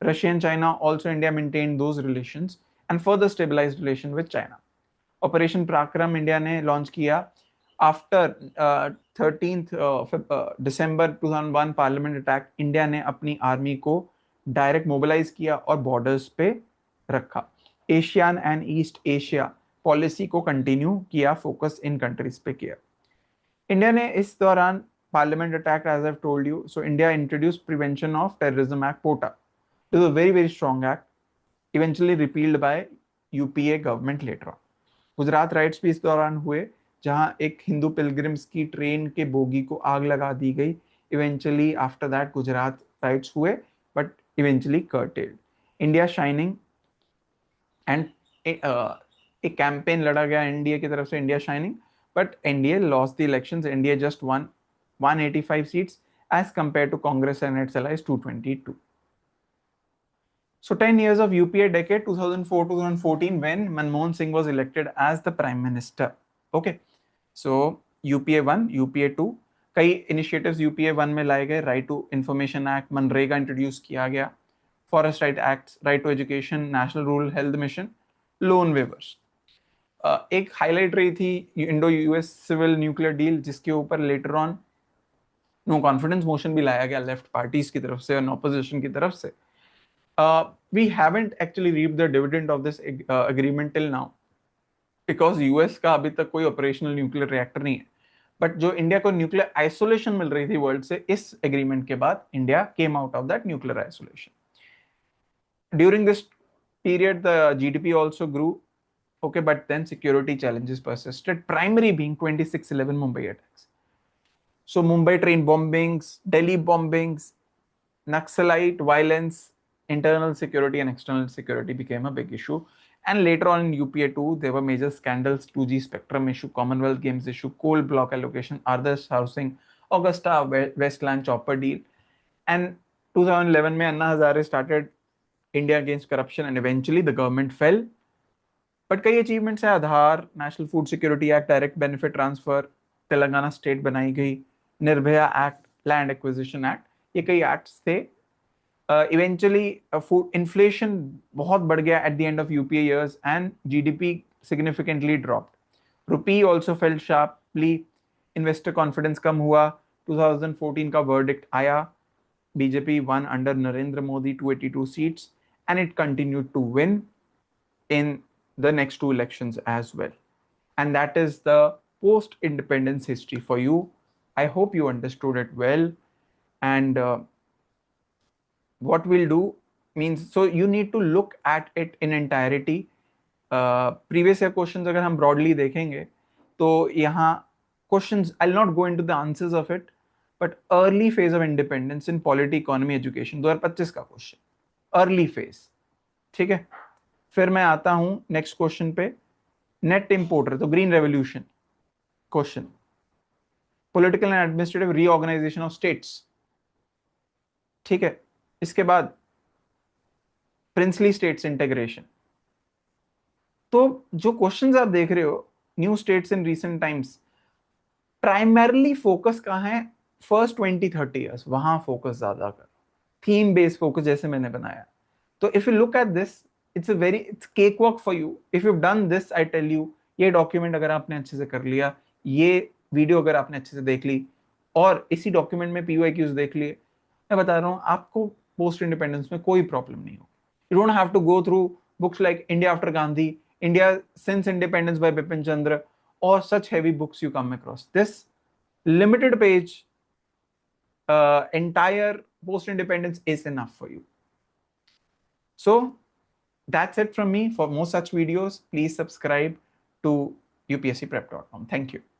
Russia and China also India maintained those relations and further stabilized relation with China. Operation पराक्रम इंडिया ने लॉन्च किया आफ्टर 13 दिसंबर 2001 पार्लियामेंट अटैक। इंडिया ने अपनी आर्मी को डायरेक्ट मोबिलाइज किया और बॉर्डर्स पे रखा। Asian and east Asia policy को कंटिन्यू किया, फोकस इन कंट्रीज पे किया। इंडिया ने इस दौरान parliament attack, as I told you, so India introduce prevention of terrorism act POTA. It was a very very strong act, eventually repealed by UPA government later on. Gujarat riots भी इस दौरान हुए, जहां एक हिंदू पिलग्रिम्स की ट्रेन के bogie को आग लगा दी गई। Eventually after that Gujarat rights हुए, but eventually curtailed. India shining and एक कैंपेन लड़ा गया एनडीए की तरफ से, India shining, but NDA lost the elections. NDA just one 185 seats as compared to Congress and its allies 222. So 10 years of UPA decade, 2004-2014, when Manmohan Singh was elected as the Prime Minister. Okay, so UPA 1, UPA 2, कई initiatives UPA 1 में लाए गए। Right to information act, MNREGA introduce किया गया, forest right act, right to education, national rural health mission, loan waivers. एक highlight रही थी Indo US civil nuclear deal, जिसके ऊपर later on no confidence motion भी लाया गया लेफ्ट पार्टीज की तरफ से और ऑपोजिशन की तरफ से। We haven't actually reaped the dividend of this agreement till now, because US का अभी तक कोई ऑपरेशनल न्यूक्लियर रिएक्टर नहीं है। बट जो इंडिया को न्यूक्लियर आइसोलेशन मिल रही थी वर्ल्ड से, इस एग्रीमेंट के बाद India came out of that nuclear isolation. During this period the GDP also grew, okay, but then security challenges persisted, primary being 26/11 Mumbai attacks. So Mumbai train bombings, Delhi bombings, Naxalite violence, internal security and external security became a big issue. And later on in UPA 2, there were major scandals: 2G spectrum issue, Commonwealth Games issue, coal block allocation, Adarsh housing, Augusta Westland chopper deal. And 2011 में Anna Hazare started India against corruption, and eventually the government fell. But कई achievements है: Aadhaar, national food security act, direct benefit transfer, Telangana state बनाई गई, Nirbhaya act, land acquisition act, ये कई acts थे। Eventually food inflation बहुत बढ़ गया at the end of UPA years, and GDP significantly dropped. Rupee also fell sharply, investor confidence कम हुआ। 2014 का वर्डिक्ट आया, BJP won under Narendra Modi 282 seats, and it continued to win in the next two elections as well. And that is the post independence history for you. I hope you understood it well. And what we'll do means, so you need to look at it in entirety. Previous year questions अगर हम broadly देखेंगे तो यहाँ questions, I'll not go into the answers of it, but early phase of independence in polity, economy, education, 2025 का question, early phase. ठीक है, फिर मैं आता हूं नेक्स्ट क्वेश्चन पे, नेट इंपोर्टर, तो green revolution question, political and administrative reorganization of states. ठीक है, इसके बाद प्रिंसली स्टेट्स इंटीग्रेशन। तो जो क्वेश्चंस आप देख रहे हो, new states in recent times, primarily focus कहां है? फर्स्ट 20-30 ईयर्स, वहां फोकस ज्यादा कर, थीम बेस्ड फोकस जैसे मैंने बनाया। तो if you look at this, it's cake walk for you. If you've done this, I tell you, ये डॉक्यूमेंट अगर आपने अच्छे से कर लिया, ये वीडियो अगर आपने अच्छे से देख ली, और इसी डॉक्यूमेंट में PYQs देख लिए, मैं बता रहा हूँ आपको पोस्ट इंडिपेंडेंस में कोई प्रॉब्लम नहीं हो। You don't have to go through books like India after Gandhi, India since independence by Bipin Chandra, or such heavy books you come across. This limited page entire post independence is enough for you. So that's it from me. For more such videos, please subscribe to upscprep.com. Thank you.